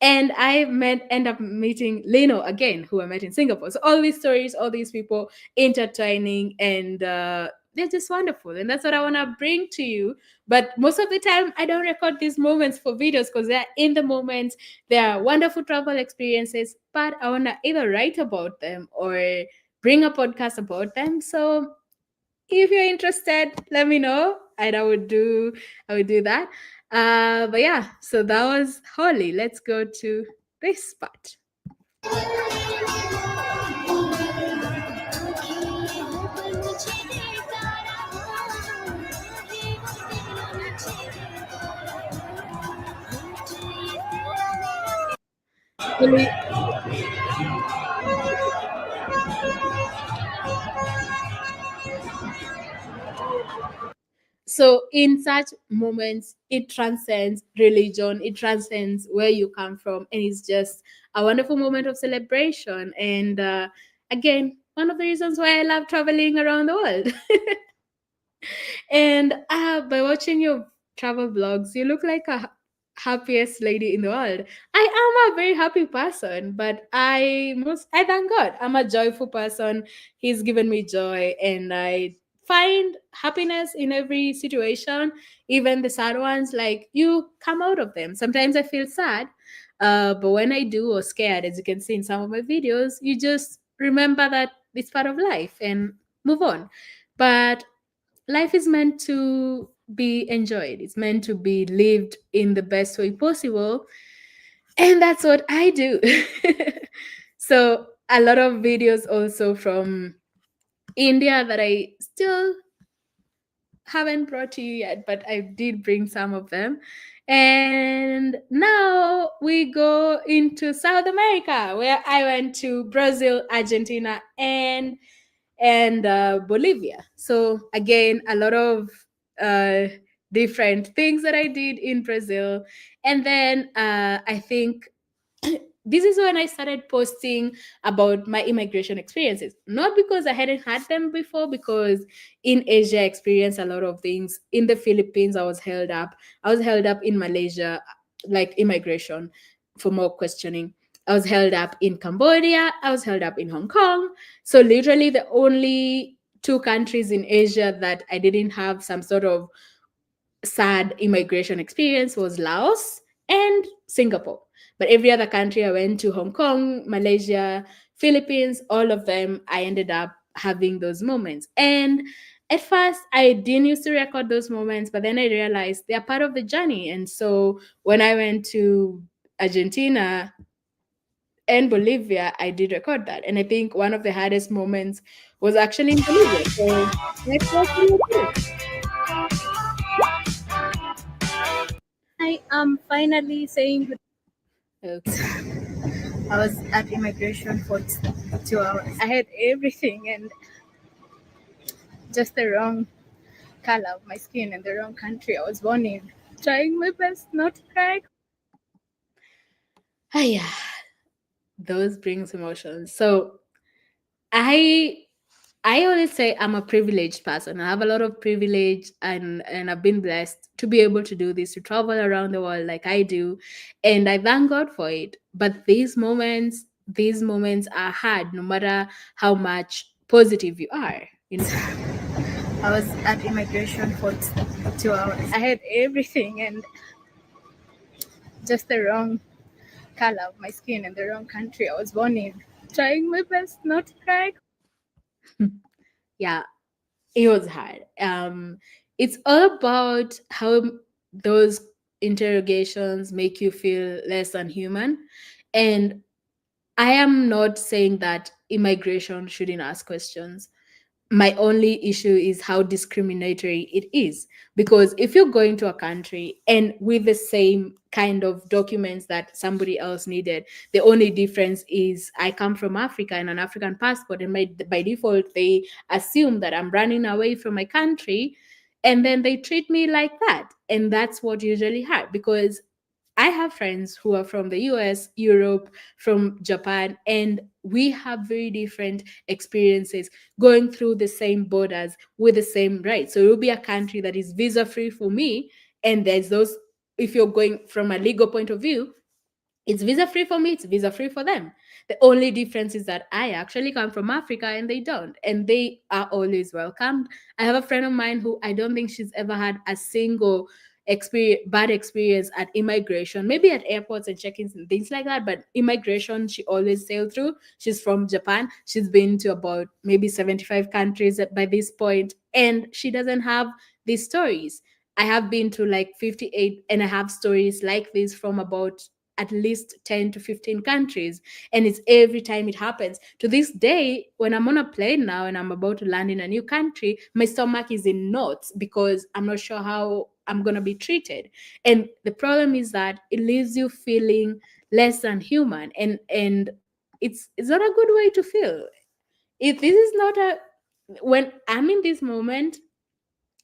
And end up meeting Leno again, who I met in Singapore. So all these stories, all these people intertwining, and they're just wonderful. And that's what I want to bring to you. But most of the time, I don't record these moments for videos because they're in the moments. They are wonderful travel experiences, but I want to either write about them or bring a podcast about them. So if you're interested, let me know, and I would do that. But yeah, so that was Holly. Let's go to this part. Holly. So in such moments, it transcends religion, it transcends where you come from, and it's just a wonderful moment of celebration. And again, one of the reasons why I love traveling around the world. And by watching your travel vlogs, you look like a happiest lady in the world. I am a very happy person, but I thank God. I'm a joyful person. He's given me joy, and I find happiness in every situation, even the sad ones. Like, you come out of them. Sometimes I feel sad, but when I do, or scared, as you can see in some of my videos, you just remember that it's part of life and move on. But life is meant to be enjoyed, it's meant to be lived in the best way possible. And that's what I do. So, a lot of videos also from India that I still haven't brought to you yet, but I did bring some of them. And now we go into South America, where I went to Brazil, Argentina, and Bolivia. So again, a lot of uh, different things that I did in Brazil, and then I think this is when I started posting about my immigration experiences. Not because I hadn't had them before, because in Asia I experienced a lot of things. In the Philippines, I was held up. I was held up in Malaysia, like immigration for more questioning. I was held up in Cambodia. I was held up in Hong Kong. So literally the only two countries in Asia that I didn't have some sort of sad immigration experience was Laos and Singapore. But every other country I went to, Hong Kong, Malaysia, Philippines, all of them, I ended up having those moments. And at first, I didn't used to record those moments, but then I realized they are part of the journey. And so when I went to Argentina and Bolivia, I did record that. And I think one of the hardest moments was actually in Bolivia. So let's go through it. I am finally saying good. Okay. I was at immigration for 2 hours. I had everything and Just the wrong color of my skin and the wrong country I was born in. Trying my best not to cry. Ah, yeah, those brings emotions. So I I always say I'm a privileged person. I have a lot of privilege, and I've been blessed to be able to do this, to travel around the world like I do, and I thank God for it. But these moments are hard, no matter how much positive you are. You know, I was at immigration for 2 hours. I had everything and Just the wrong color of my skin and the wrong country I was born in. Trying my best not to cry. yeah, it was hard. It's all about how those interrogations make you feel less than human. And I am not saying that immigration shouldn't ask questions. My only issue is how discriminatory it is. Because if you're going to a country and with the same kind of documents that somebody else needed, the only difference is I come from Africa and an African passport, and by default, they assume that I'm running away from my country, and then they treat me like that. And that's what usually hurt, because I have friends who are from the US, Europe, from Japan, and we have very different experiences going through the same borders with the same rights. So it will be a country that is visa free for me, and there's those, if you're going from a legal point of view, it's visa free for me, it's visa free for them. The only difference is that I actually come from Africa and they don't, and they are always welcomed. I have a friend of mine who I don't think she's ever had a single bad experience at immigration, maybe at airports and check-ins and things like that, but immigration she always sailed through. She's from Japan. She's been to about maybe 75 countries by this point, and she doesn't have these stories. I have been to like 58, and I have stories like this from about at least 10 to 15 countries. And it's every time it happens. To this day, when I'm on a plane now and I'm about to land in a new country, my stomach is in knots because I'm not sure how I'm going to be treated. And the problem is that it leaves you feeling less than human. And it's not a good way to feel. If this is not a, when I'm in this moment,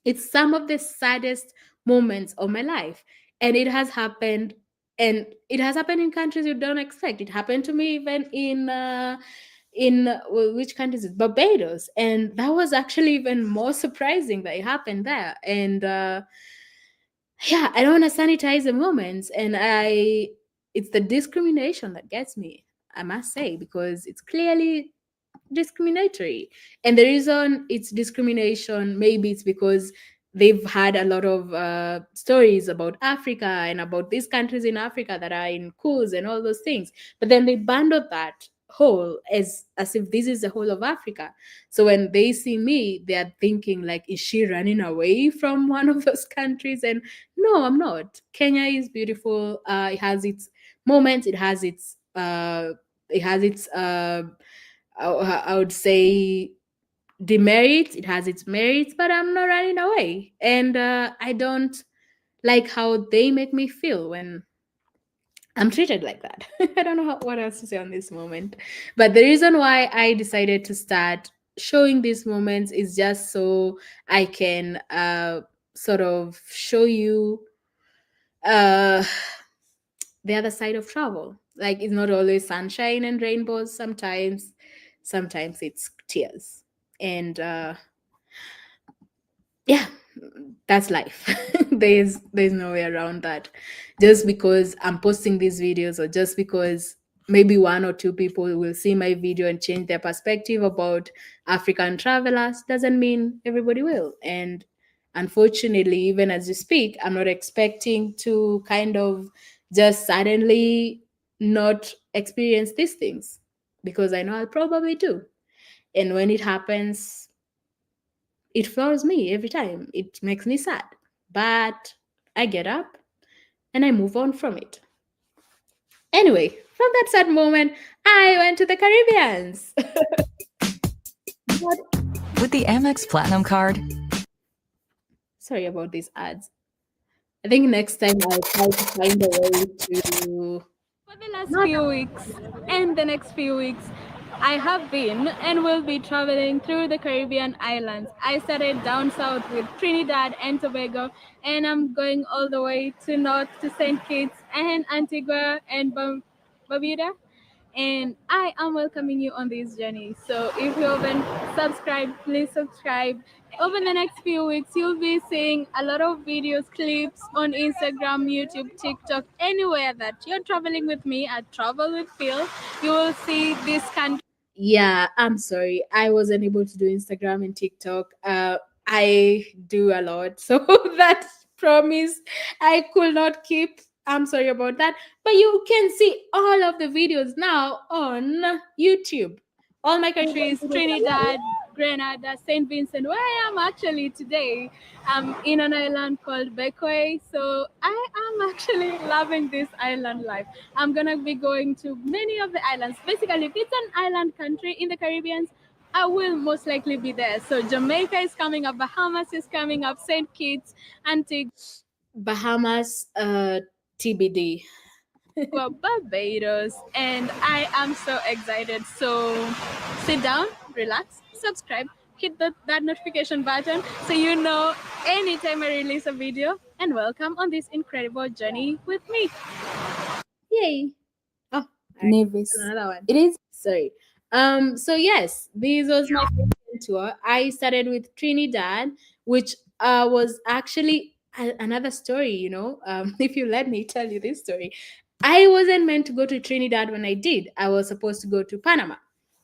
it's some of the saddest moments of my life. And it has happened, and it has happened in countries you don't expect. It happened to me even well, which country is it? Barbados. And that was actually even more surprising that it happened there. And yeah, I don't want to sanitize the moments, and it's the discrimination that gets me, I must say, because it's clearly discriminatory. And the reason it's discrimination, maybe it's because they've had a lot of stories about Africa and about these countries in Africa that are in coups and all those things, but then they bundle that whole as if this is the whole of Africa. So when they see me, they are thinking like, is she running away from one of those countries? And no, I'm not. Kenya is beautiful. It has its moments, it has its I would say demerits. It has its merits, but I'm not running away. And I don't like how they make me feel when I'm treated like that. I don't know what else to say on this moment. But the reason why I decided to start showing these moments is just so I can sort of show you uh, the other side of travel. Like, it's not always sunshine and rainbows. Sometimes it's tears. And yeah, that's life. There's no way around that. Just because I'm posting these videos, or just because maybe one or two people will see my video and change their perspective about African travelers, doesn't mean everybody will. And unfortunately, even as you speak, I'm not expecting to kind of just suddenly not experience these things, because I know I'll probably do. And when it happens, it floors me every time. It makes me sad. But I get up and I move on from it. Anyway, from that sad moment, I went to the Caribbeans. With the Amex Platinum card, Sorry about these ads. I think next time I'll try to find a way to. For the last few weeks and the next few weeks, I have been and will be traveling through the Caribbean islands. I started down south with Trinidad and Tobago, and I'm going all the way to north to St. Kitts and Antigua and Barbuda. And I am welcoming you on this journey. So if you haven't subscribed, please subscribe. Over the next few weeks, you'll be seeing a lot of videos, clips on Instagram, YouTube, TikTok, anywhere that you're traveling with me at Travel with Phil. You will see this country. Yeah, I'm sorry. I wasn't able to do Instagram and TikTok. I do a lot. So that promise I could not keep. I'm sorry about that. But you can see all of the videos now on YouTube. All my Countries, Trinidad, Grenada, St. Vincent, where I am actually today. I'm in an island called Bequia, so I am actually loving this island life. I'm gonna be going to many of the islands. Basically, if it's an island country in the Caribbean, I will most likely be there. So Jamaica is coming up, Bahamas is coming up, St. Kitts, Antigua, Bahamas, TBD. Barbados, and I am so excited. So sit down, relax, subscribe, hit that notification button so you know anytime I release a video, and welcome on this incredible journey with me. Yay. Oh, Nevis. another one. It is. Sorry. So yes, this was my Caribbean tour. I started with Trinidad, which was actually another story, if you let me tell you this story. I wasn't meant to go to Trinidad when I did. I was supposed to go to Panama.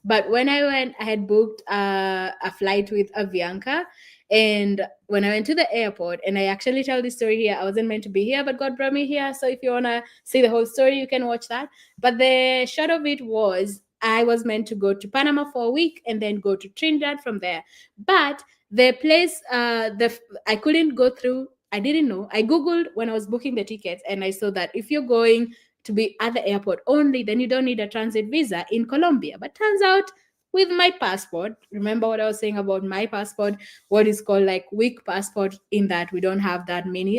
But when I went, I had booked a flight with Avianca. And when I went to the airport, and I actually tell this story here, I wasn't meant to be here, but God brought me here. So if you want to see the whole story, you can watch that. But the short of it was, I was meant to go to Panama for a week and then go to Trinidad from there. But the place, I couldn't go through. I didn't know. I Googled when I was booking the tickets, and I saw that if you're going to be at the airport only, then you don't need a transit visa in Colombia. But turns out, with my passport, remember what I was saying about my passport, what is called like weak passport, in that we don't have that many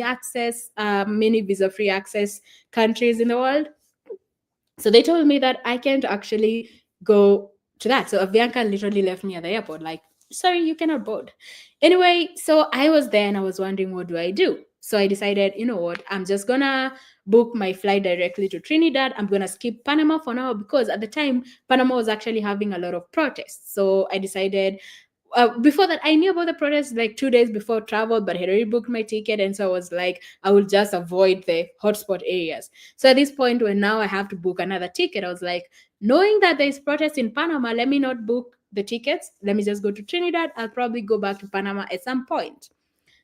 visa free access countries in the world. So they told me that I can't actually go to that. So Avianca literally left me at the airport, like, sorry, you cannot board. Anyway, so I was there and I was wondering, what do I do? So I decided, you know what, I'm just gonna book my flight directly to Trinidad. I'm gonna skip Panama for now, because at the time Panama was actually having a lot of protests. So I decided before that, I knew about the protest like 2 days before travel, but I had already booked my ticket, and so I was like, I will just avoid the hotspot areas. So at this point, when now I have to book another ticket, I was like, knowing that there is protest in Panama, let me not book the tickets. Let me just go to Trinidad. I'll probably go back to Panama at some point.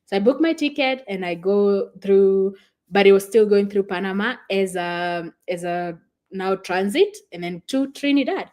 So I booked my ticket and I go through, but it was still going through Panama as a now transit and then to Trinidad.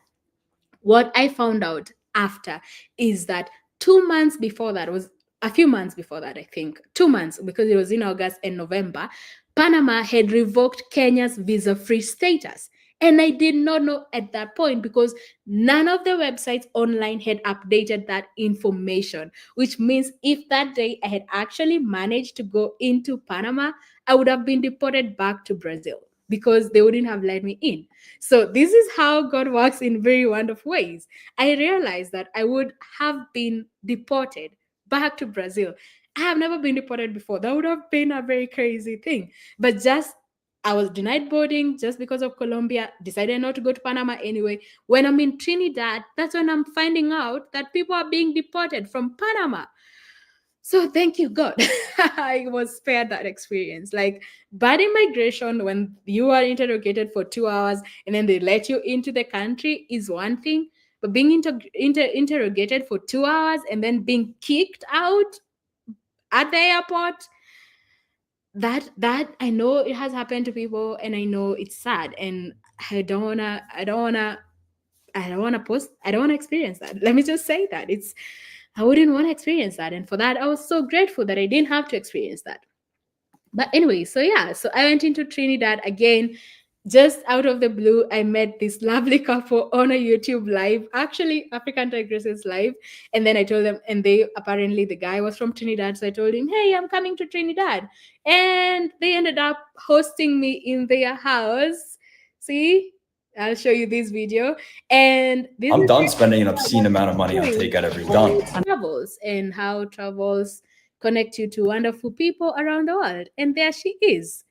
What I found out after is that 2 months before that, was a few months before that, I think 2 months, because it was in August and November, Panama had revoked Kenya's visa-free status. And I did not know at that point because none of the websites online had updated that information, which means if that day I had actually managed to go into Panama, I would have been deported back to Brazil because they wouldn't have let me in. So this is how God works in very wonderful ways. I realized that I would have been deported back to Brazil. I have never been deported before. That would have been a very crazy thing. But just I was denied boarding just because of Colombia, decided not to go to Panama anyway. When I'm in Trinidad, that's when I'm finding out that people are being deported from Panama. So thank you, God. I was spared that experience. Like bad immigration, when you are interrogated for 2 hours and then they let you into the country is one thing, but being interrogated for 2 hours and then being kicked out at the airport, that I know it has happened to people, and I know it's sad, and I don't wanna experience that. Let me just say that I wouldn't want to experience that. And for that, I was so grateful that I didn't have to experience that. But anyway, so yeah, so I went into Trinidad again. Just out of the blue, I met this lovely couple on a YouTube live, actually African Tigresses live. And then I told them, and apparently the guy was from Trinidad. So I told him, hey, I'm coming to Trinidad. And they ended up hosting me in their house. See, I'll show you this video. And this I'm done spending an obscene amount of money on takeout every done. Travels and how travels connect you to wonderful people around the world. And there she is.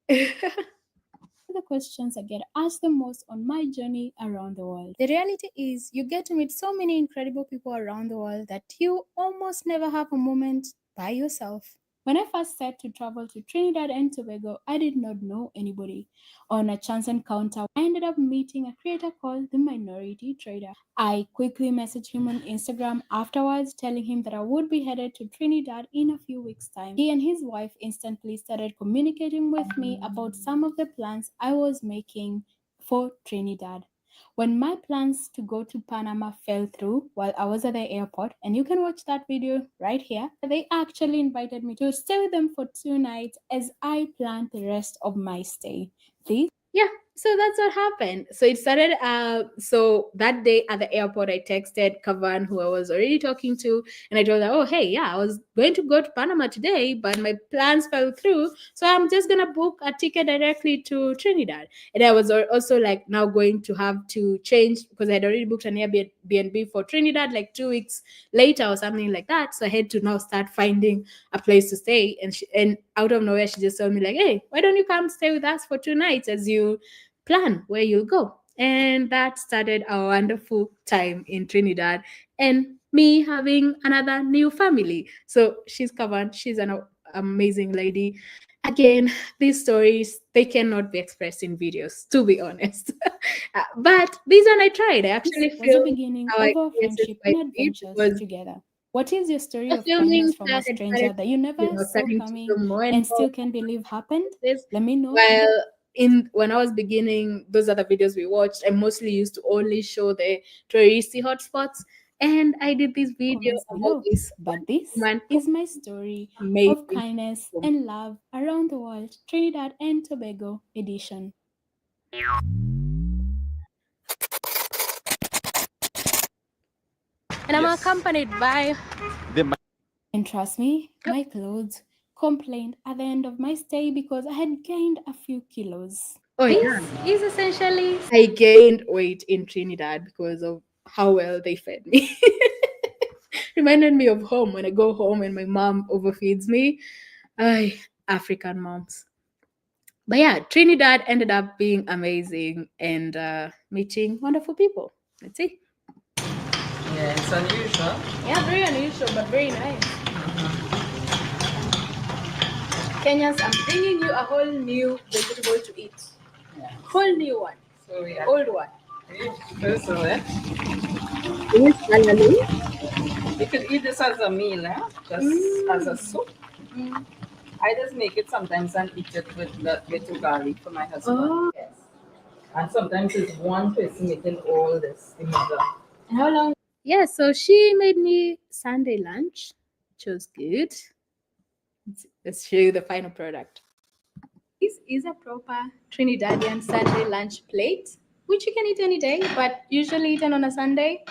The questions I get asked the most on my journey around the world. The reality is, you get to meet so many incredible people around the world that you almost never have a moment by yourself. When I first set to travel to Trinidad and Tobago, I did not know anybody. On a chance encounter, I ended up meeting a creator called The Minority Trader. I quickly messaged him on Instagram afterwards, telling him that I would be headed to Trinidad in a few weeks' time. He and his wife instantly started communicating with me about some of the plans I was making for Trinidad. When my plans to go to Panama fell through while I was at the airport, and you can watch that video right here, they actually invited me to stay with them for 2 nights as I planned the rest of my stay. Yeah, so that's what happened. So it started so that day at the airport, I texted Kavan, who I was already talking to, and I told her, oh hey, yeah, I was going to go to Panama today, but my plans fell through, so I'm just gonna book a ticket directly to Trinidad. And I was also like now going to have to change because I had already booked an Airbnb for Trinidad like 2 weeks later or something like that. So I had to now start finding a place to stay, and out of nowhere she just told me like, hey, why don't you come stay with us for 2 nights as you plan where you'll go. And that started a wonderful time in Trinidad and me having another new family. So she's Kavan. She's an amazing lady. Again, these stories, they cannot be expressed in videos, to be honest. But this one I tried. I actually feel the beginning of our friendship and adventures together. What is your story of kindness from a stranger that you never saw coming and still can believe happened? Let me know. Well, when I was beginning, those are the videos we watched. I mostly used to only show the touristy hotspots, and I did this video about this. But this is my story of kindness and love around the world, Trinidad and Tobago edition. And I'm accompanied by and trust me, my clothes complained at the end of my stay because I had gained a few kilos. Oh yeah, is essentially I gained weight in Trinidad because of how well they fed me. Reminded me of home when I go home and my mom overfeeds me. African moms. But yeah, Trinidad ended up being amazing and meeting wonderful people. Let's see. Yeah, it's unusual. Yeah, very unusual, but very nice. Kenyans, I'm bringing you a whole new vegetable to eat. Yeah. Whole new one. So we have Old one. first of it. Yes, salad. You could eat this as a meal, just as a soup. I just make it sometimes and eat it with ugali for my husband. Oh. Yes. And sometimes it's one person making all this, the mother. How long? Yeah, so she made me Sunday lunch, which was good. Let's show you the final product. This is a proper Trinidadian Sunday lunch plate, which you can eat any day, but usually eaten on a Sunday.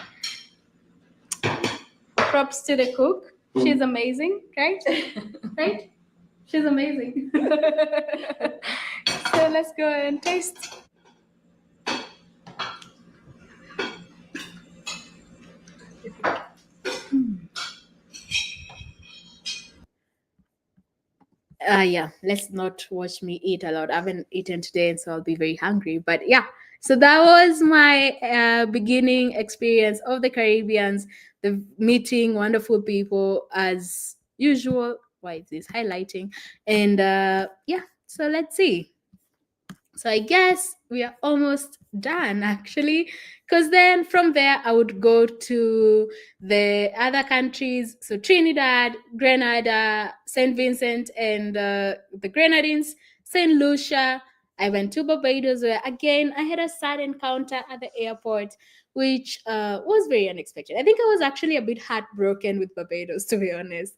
Props to the cook. She's amazing, right? Right? She's amazing. So let's go and taste. Yeah, let's not watch me eat a lot. I haven't eaten today, so I'll be very hungry. But yeah, so that was my beginning experience of the Caribbeans, the meeting wonderful people as usual. Why is this highlighting? And yeah, so let's see. So I guess we are almost done actually, because then from there I would go to the other countries. So Trinidad, Grenada, St. Vincent and the Grenadines, St. Lucia. I went to Barbados where again I had a sad encounter at the airport, which was very unexpected. I think I was actually a bit heartbroken with Barbados, to be honest.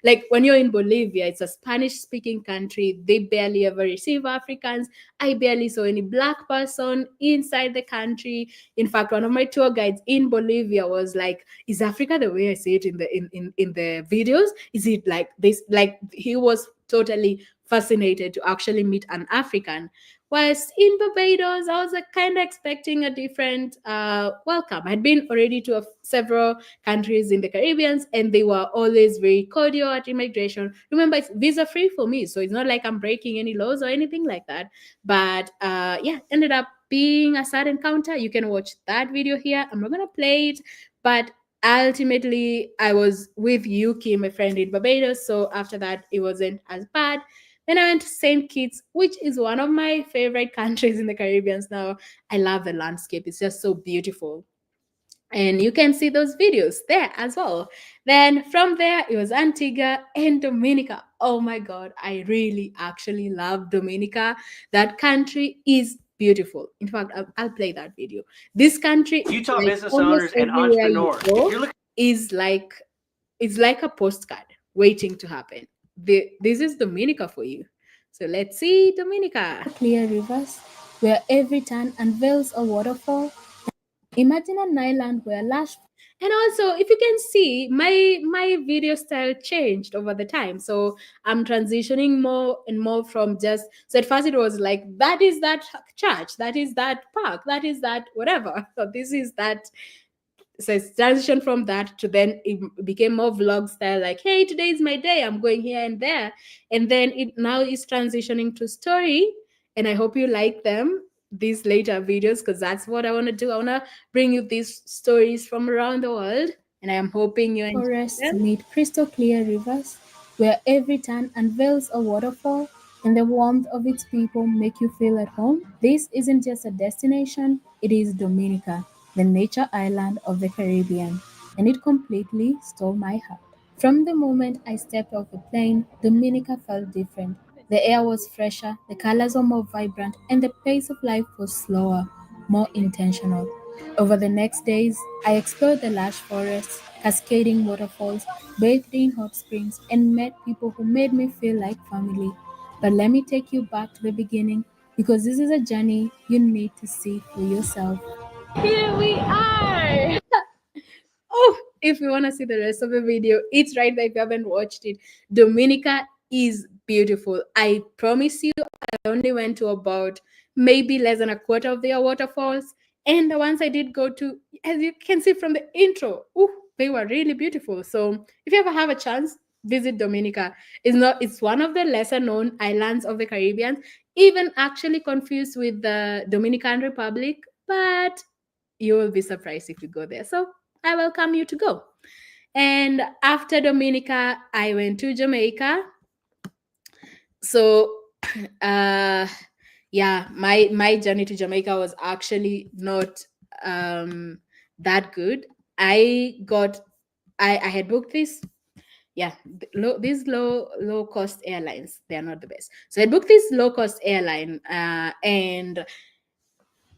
Like when you're in Bolivia, it's a Spanish speaking country. They barely ever receive Africans. I barely saw any black person inside the country. In fact, one of my tour guides in Bolivia was like, "Is Africa the way I see it in the videos? Is it like this?" Like he was totally fascinated to actually meet an African. Whilst in Barbados, I was kind of expecting a different welcome. I'd been already to several countries in the Caribbean, and they were always very cordial at immigration. Remember, it's visa free for me, so it's not like I'm breaking any laws or anything like that. But yeah, ended up being a sad encounter. You can watch that video here. I'm not gonna play it, but ultimately I was with Yuki, my friend in Barbados. So after that, it wasn't as bad. Then I went to St. Kitts, which is one of my favorite countries in the Caribbean now. I love the landscape, it's just so beautiful. And you can see those videos there as well. Then from there, it was Antigua and Dominica. Oh my God, I really actually love Dominica. That country is beautiful. In fact, I'll play that video. This country, Utah like business almost owners and everywhere you entrepreneurs. go, If you're looking is like it's like a postcard waiting to happen. This is Dominica for you. So let's see Dominica. Clear rivers where every turn unveils a waterfall. Imagine an island where lush. And also, if you can see, my video style changed over the time. So I'm transitioning more and more from just, so at first it was like, that is that church, that is that park, that is that whatever. So this is that. So it's transition from that to then it became more vlog style, like, hey, today is my day, I'm going here and there. And then it now is transitioning to story. And I hope you like them, these later videos, because that's what I want to do. I want to bring you these stories from around the world, and I am hoping you enjoy forests them. Meet crystal clear rivers where every turn unveils a waterfall, and the warmth of its people make you feel at home. This isn't just a destination, it is Dominica, the nature island of the Caribbean, and it completely stole my heart. From the moment I stepped off the plane, Dominica felt different. The air was fresher, the colors were more vibrant, and the pace of life was slower, more intentional. Over the next days, I explored the lush forests, cascading waterfalls, bathed in hot springs, and met people who made me feel like family. But let me take you back to the beginning, because this is a journey you need to see for yourself. Here we are! Oh, if you want to see the rest of the video, it's right there if you haven't watched it. Dominica is beautiful. I promise you, I only went to about maybe less than a quarter of their waterfalls. And the ones I did go to, as you can see from the intro, they were really beautiful. So if you ever have a chance, visit Dominica. It's one of the lesser known islands of the Caribbean, even actually confused with the Dominican Republic, but you will be surprised if you go there. So I welcome you to go. And after Dominica, I went to Jamaica. So yeah, my journey to Jamaica was actually not that good. I had booked this, yeah, these low cost airlines, they are not the best. So I booked this low cost airline, and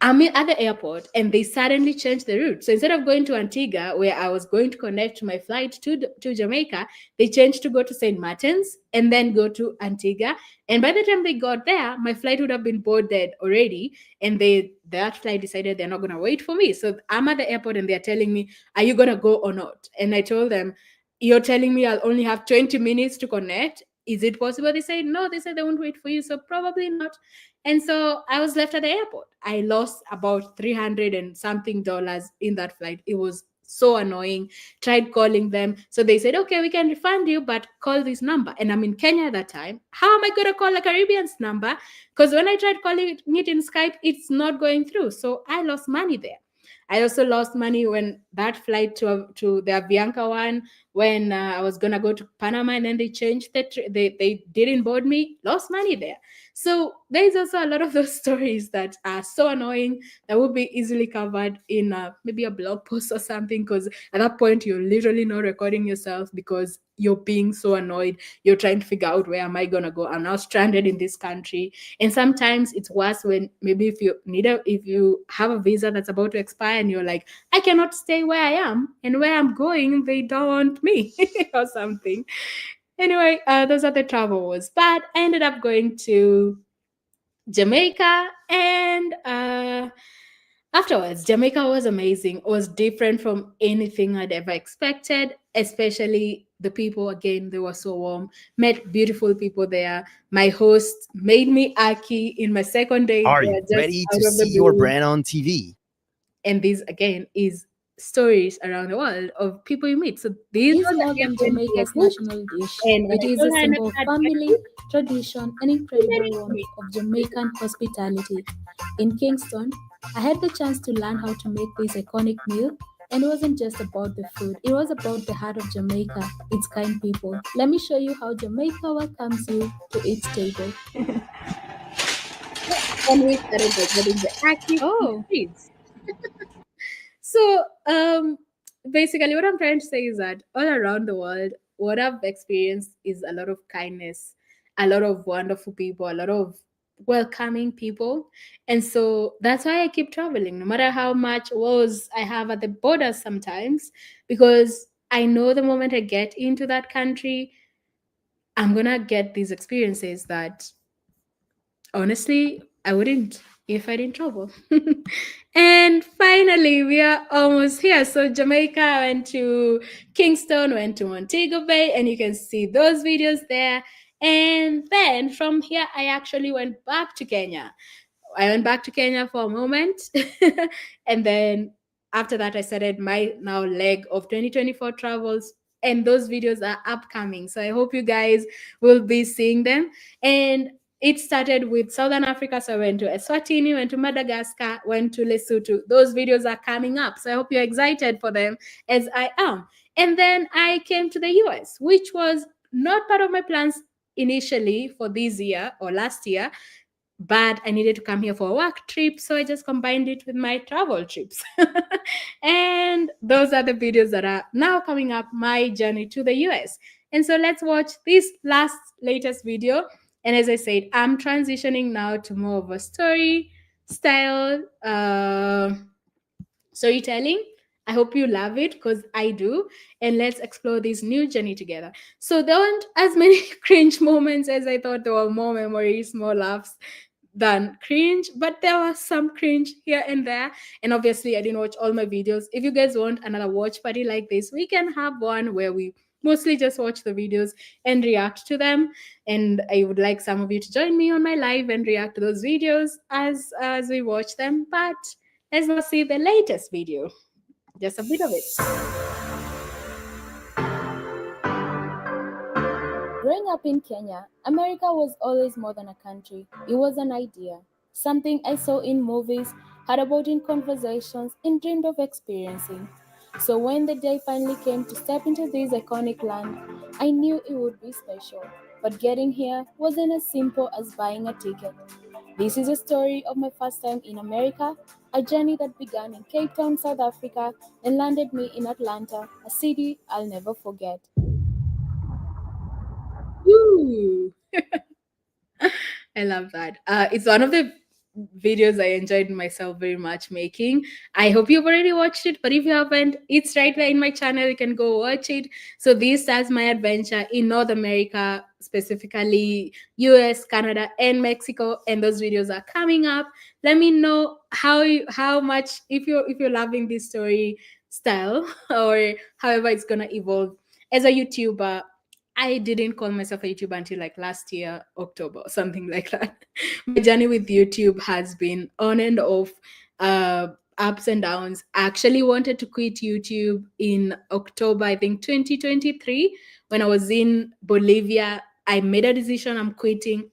I'm at the airport and they suddenly changed the route. So instead of going to Antigua, where I was going to connect my flight to Jamaica, they changed to go to St. Martin's and then go to Antigua. And by the time they got there, my flight would have been boarded already. And that flight decided they're not going to wait for me. So I'm at the airport and they're telling me, are you going to go or not? And I told them, you're telling me I'll only have 20 minutes to connect. Is it possible? They said, no, they said they won't wait for you. So probably not. And so I was left at the airport. I lost about 300 and something dollars in that flight. It was so annoying. Tried calling them. So they said, okay, we can refund you, but call this number. And I'm in Kenya at that time. How am I going to call a Caribbean's number? Because when I tried calling it in Skype, it's not going through. So I lost money there. I also lost money when that flight to the Avianca one, when I was gonna go to Panama, and then they changed they didn't board me. Lost money there. So there's also a lot of those stories that are so annoying that would be easily covered in maybe a blog post or something. Because at that point you're literally not recording yourself because you're being so annoyed. You're trying to figure out, where am I gonna go? I'm now stranded in this country. And sometimes it's worse when maybe if you have a visa that's about to expire and you're like, I cannot stay where I am, and where I'm going they don't want me or something. Anyway, those are the travel wars. But I ended up going to Jamaica, and afterwards, Jamaica was amazing. It was different from anything I'd ever expected, especially the people. Again, they were so warm. Met beautiful people there. My host made me aki in my second day. Are there, you just ready out to of the see your blue. brand on TV? And this, again, is stories around the world of people you meet. So these Is are the more than different Jamaica's people. national dish. And when It I is told a her symbol of I had family, tradition, and incredible warmth me. of Jamaican hospitality. In Kingston, I had the chance to learn how to make this iconic meal, and it wasn't just about the food, it was about the heart of Jamaica, its kind people. Let me show you how Jamaica welcomes you to its table. And we started by getting the active Oh. feeds. So basically what I'm trying to say is that all around the world, what I've experienced is a lot of kindness, a lot of wonderful people, a lot of welcoming people. And so that's why I keep traveling, no matter how much woes I have at the borders sometimes, because I know the moment I get into that country, I'm gonna get these experiences that honestly I wouldn't if I didn't travel. And finally, we are almost here. So Jamaica, I went to Kingston, went to Montego Bay, and you can see those videos there. And then from here, I actually went back to Kenya. I went back to Kenya for a moment. And then after that, I started my now leg of 2024 travels. And those videos are upcoming. So I hope you guys will be seeing them. And it started with Southern Africa. So I went to Eswatini, went to Madagascar, went to Lesotho. Those videos are coming up. So I hope you're excited for them, as I am. And then I came to the US, which was not part of my plans initially for this year or last year, but I needed to come here for a work trip. So I just combined it with my travel trips. And those are the videos that are now coming up, my journey to the US. And so let's watch this latest video. And as I said, I'm transitioning now to more of a story style storytelling. I hope you love it because I do. And let's explore this new journey together. So there weren't as many cringe moments as I thought. There were more memories, more laughs than cringe, but there was some cringe here and there. And obviously, I didn't watch all my videos. If you guys want another watch party like this, we can have one where we mostly just watch the videos and react to them. And I would like some of you to join me on my live and react to those videos as we watch them. But let's now see the latest video, just a bit of it. Growing up in Kenya, America was always more than a country. It was an idea, something I saw in movies, heard about in conversations, and dreamed of experiencing. So when the day finally came to step into this iconic land, I knew it would be special. But getting here wasn't as simple as buying a ticket. This is a story of my first time in America, a journey that began in Cape Town, South Africa, and landed me in Atlanta, a city I'll never forget. Ooh. I love that. It's one of the videos I enjoyed myself very much making. I hope you've already watched it, but if you haven't, it's right there in my channel. You can go watch it. So this starts my adventure in North America, specifically US, Canada, and Mexico, and those videos are coming up. Let me know how much if you're loving this story style or however it's gonna evolve as a YouTuber. I didn't call myself a YouTuber until like last year, October, or something like that. My journey with YouTube has been on and off, ups and downs. I actually wanted to quit YouTube in October, I think 2023, when I was in Bolivia. I made a decision, I'm quitting.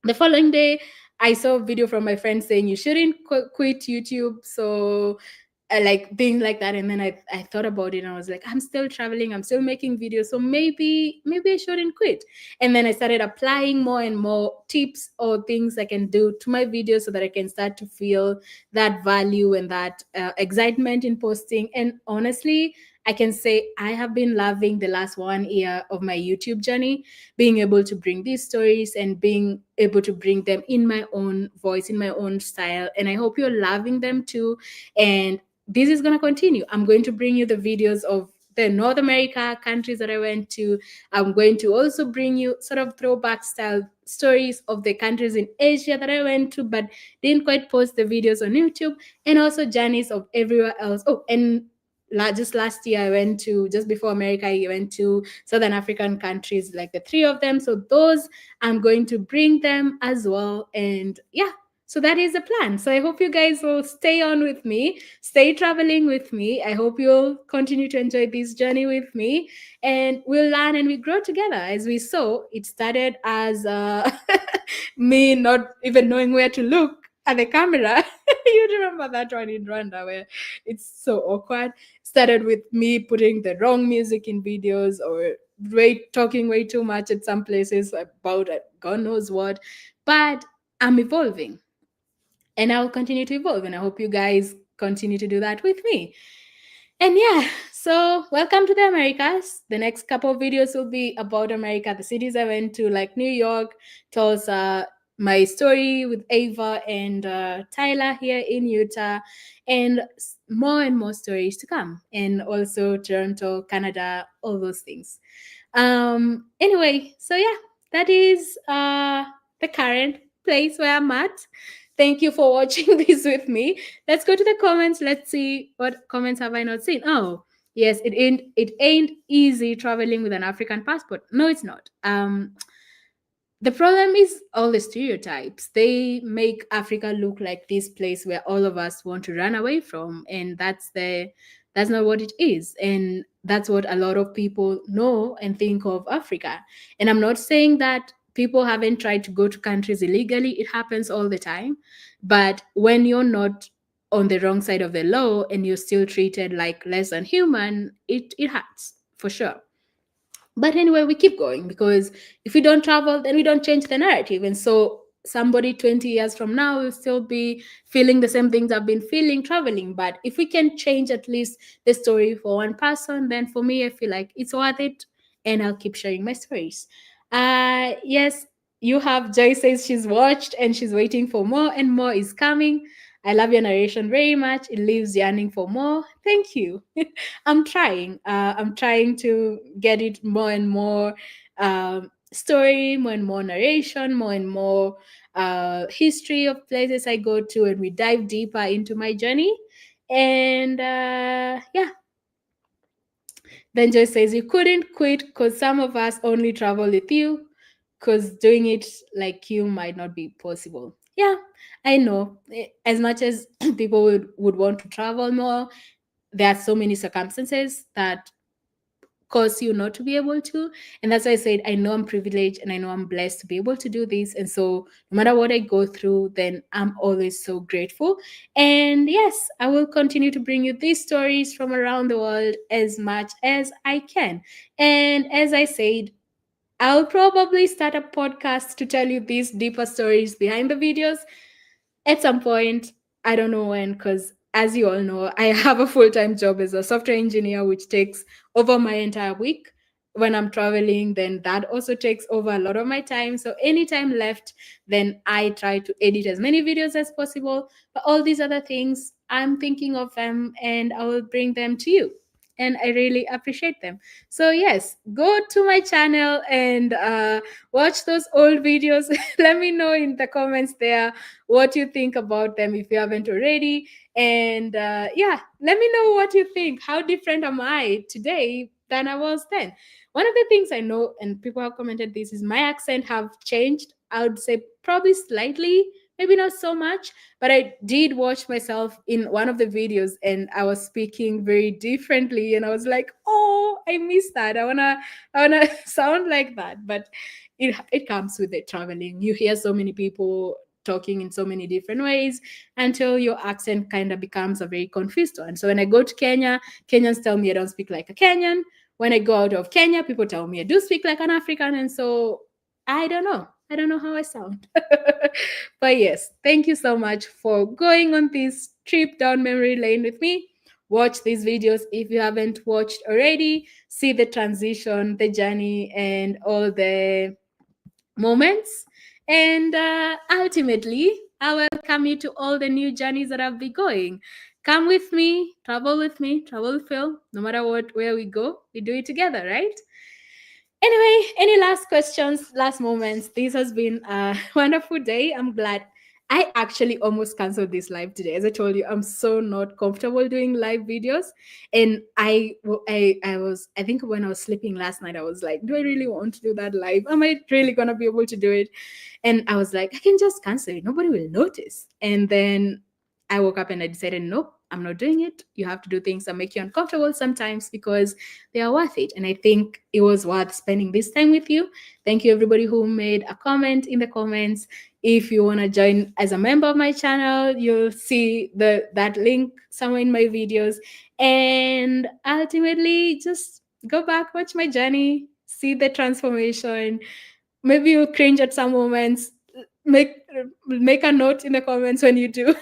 The following day, I saw a video from my friend saying you shouldn't quit YouTube. So like things like that, and then I thought about it and I was like, I'm still traveling, I'm still making videos, so maybe I shouldn't quit. And then I started applying more and more tips or things I can do to my videos so that I can start to feel that value and that excitement in posting. And honestly, I can say I have been loving the last 1 year of my YouTube journey, being able to bring these stories and being able to bring them in my own voice, in my own style. And I hope you're loving them too. And this is going to continue. I'm going to bring you the videos of the North America countries that I went to. I'm going to also bring you sort of throwback style stories of the countries in Asia that I went to, but didn't quite post the videos on YouTube, and also journeys of everywhere else. Oh, and just last year I went to, just before America, I went to Southern African countries, like the three of them. So those I'm going to bring them as well. And yeah, so that is the plan. So I hope you guys will stay on with me, stay traveling with me. I hope you'll continue to enjoy this journey with me, and we'll learn and we grow together. As we saw, it started as me not even knowing where to look at the camera. You remember that one in Rwanda where it's so awkward? Started with me putting the wrong music in videos, or talking way too much at some places about God knows what. But I'm evolving, and I'll continue to evolve, and I hope you guys continue to do that with me. And yeah, so welcome to the Americas. The next couple of videos will be about America, the cities I went to, like New York, Tulsa, my story with Ava and Tyler here in Utah, and more and more stories to come, and also Toronto, Canada, all those things. Anyway, so yeah, that is the current place where I'm at. Thank you for watching this with me. Let's go to the comments. Let's see what comments have I not seen. Oh, yes, it ain't easy traveling with an African passport. No, it's not. The problem is all the stereotypes. They make Africa look like this place where all of us want to run away from, and that's not what it is. And that's what a lot of people know and think of Africa. And I'm not saying that people haven't tried to go to countries illegally. It happens all the time. But when you're not on the wrong side of the law and you're still treated like less than human, it hurts for sure. But anyway, we keep going, because if we don't travel, then we don't change the narrative. And so somebody 20 years from now will still be feeling the same things I've been feeling traveling. But if we can change at least the story for one person, then for me, I feel like it's worth it. And I'll keep sharing my stories. Yes, you have Joy says she's watched and she's waiting for more, and more is coming. I love your narration very much. It leaves yearning for more. Thank you. I'm trying. I'm trying to get it more and more story, more and more narration, more and more history of places I go to, and we dive deeper into my journey. And yeah, then Joy says you couldn't quit because some of us only travel with you, because doing it like you might not be possible. Yeah, I know. As much as people would want to travel more, there are so many circumstances that cause you not to be able to. And that's why I said I know I'm privileged and I know I'm blessed to be able to do this. And so no matter what I go through, then I'm always so grateful. And yes, I will continue to bring you these stories from around the world as much as I can. And as I said, I'll probably start a podcast to tell you these deeper stories behind the videos at some point. I don't know when, because as you all know, I have a full-time job as a software engineer, which takes over my entire week. When I'm traveling, then that also takes over a lot of my time. So any time left, then I try to edit as many videos as possible. But all these other things, I'm thinking of them and I will bring them to you. And I really appreciate them. So yes, go to my channel and watch those old videos. Let me know in the comments there what you think about them if you haven't already. And yeah, let me know what you think. How different am I today than I was then? One of the things I know, and people have commented this, is my accent have changed. I would say probably slightly, maybe not so much, but I did watch myself in one of the videos and I was speaking very differently and I was like, oh, I miss that. I wanna sound like that. But it comes with it traveling. You hear so many people talking in so many different ways until your accent kind of becomes a very confused one. So when I go to Kenya, Kenyans tell me I don't speak like a Kenyan. When I go out of Kenya, people tell me I do speak like an African. And so I don't know. I don't know how I sound. But yes, thank you so much for going on this trip down memory lane with me. Watch these videos if you haven't watched already. See the transition, the journey, and all the moments. And ultimately, I welcome you to all the new journeys that I'll be going. Come with me, travel with me, travel with Phil. No matter what, where we go, we do it together, right? Anyway, any last questions, last moments? This has been a wonderful day. I'm glad. I actually almost canceled this live today. As I told you, I'm so not comfortable doing live videos. And I think when I was sleeping last night, I was like, do I really want to do that live? Am I really going to be able to do it? And I was like, I can just cancel it. Nobody will notice. And then I woke up and I decided, nope, I'm not doing it. You have to do things that make you uncomfortable sometimes because they are worth it. And I think it was worth spending this time with you. Thank you, everybody who made a comment in the comments. If you want to join as a member of my channel, you'll see that link somewhere in my videos. And ultimately, just go back, watch my journey, see the transformation. Maybe you'll cringe at some moments. Make a note in the comments when you do.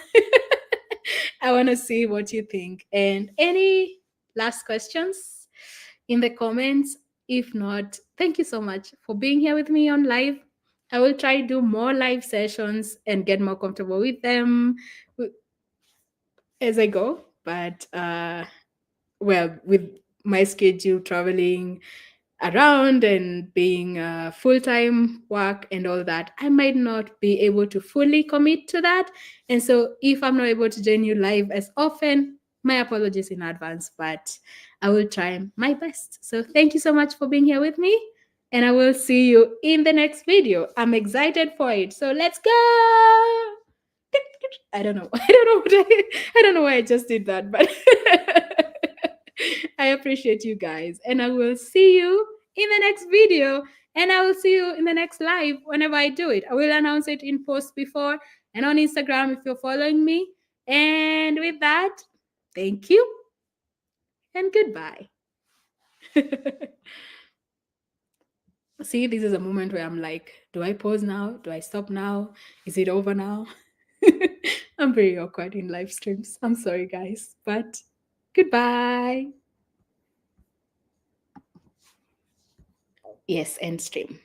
I want to see what you think. And any last questions in the comments? If not, thank you so much for being here with me on live. I will try to do more live sessions and get more comfortable with them as I go. But well, with my schedule traveling around and being full-time work and all that, I might not be able to fully commit to that. And so if I'm not able to join you live as often, my apologies in advance, but I will try my best. So thank you so much for being here with me, and I will see you in the next video. I'm excited for it. So let's go. I don't know. I don't know why I just did that, but I appreciate you guys, and I will see you in the next video, and I will see you in the next live whenever I do it. I will announce it in posts before and on Instagram if you're following me. And with that, thank you and goodbye. See, this is a moment where I'm like, do I pause now? Do I stop now? Is it over now? I'm very awkward in live streams. I'm sorry, guys, but goodbye. Yes, end stream.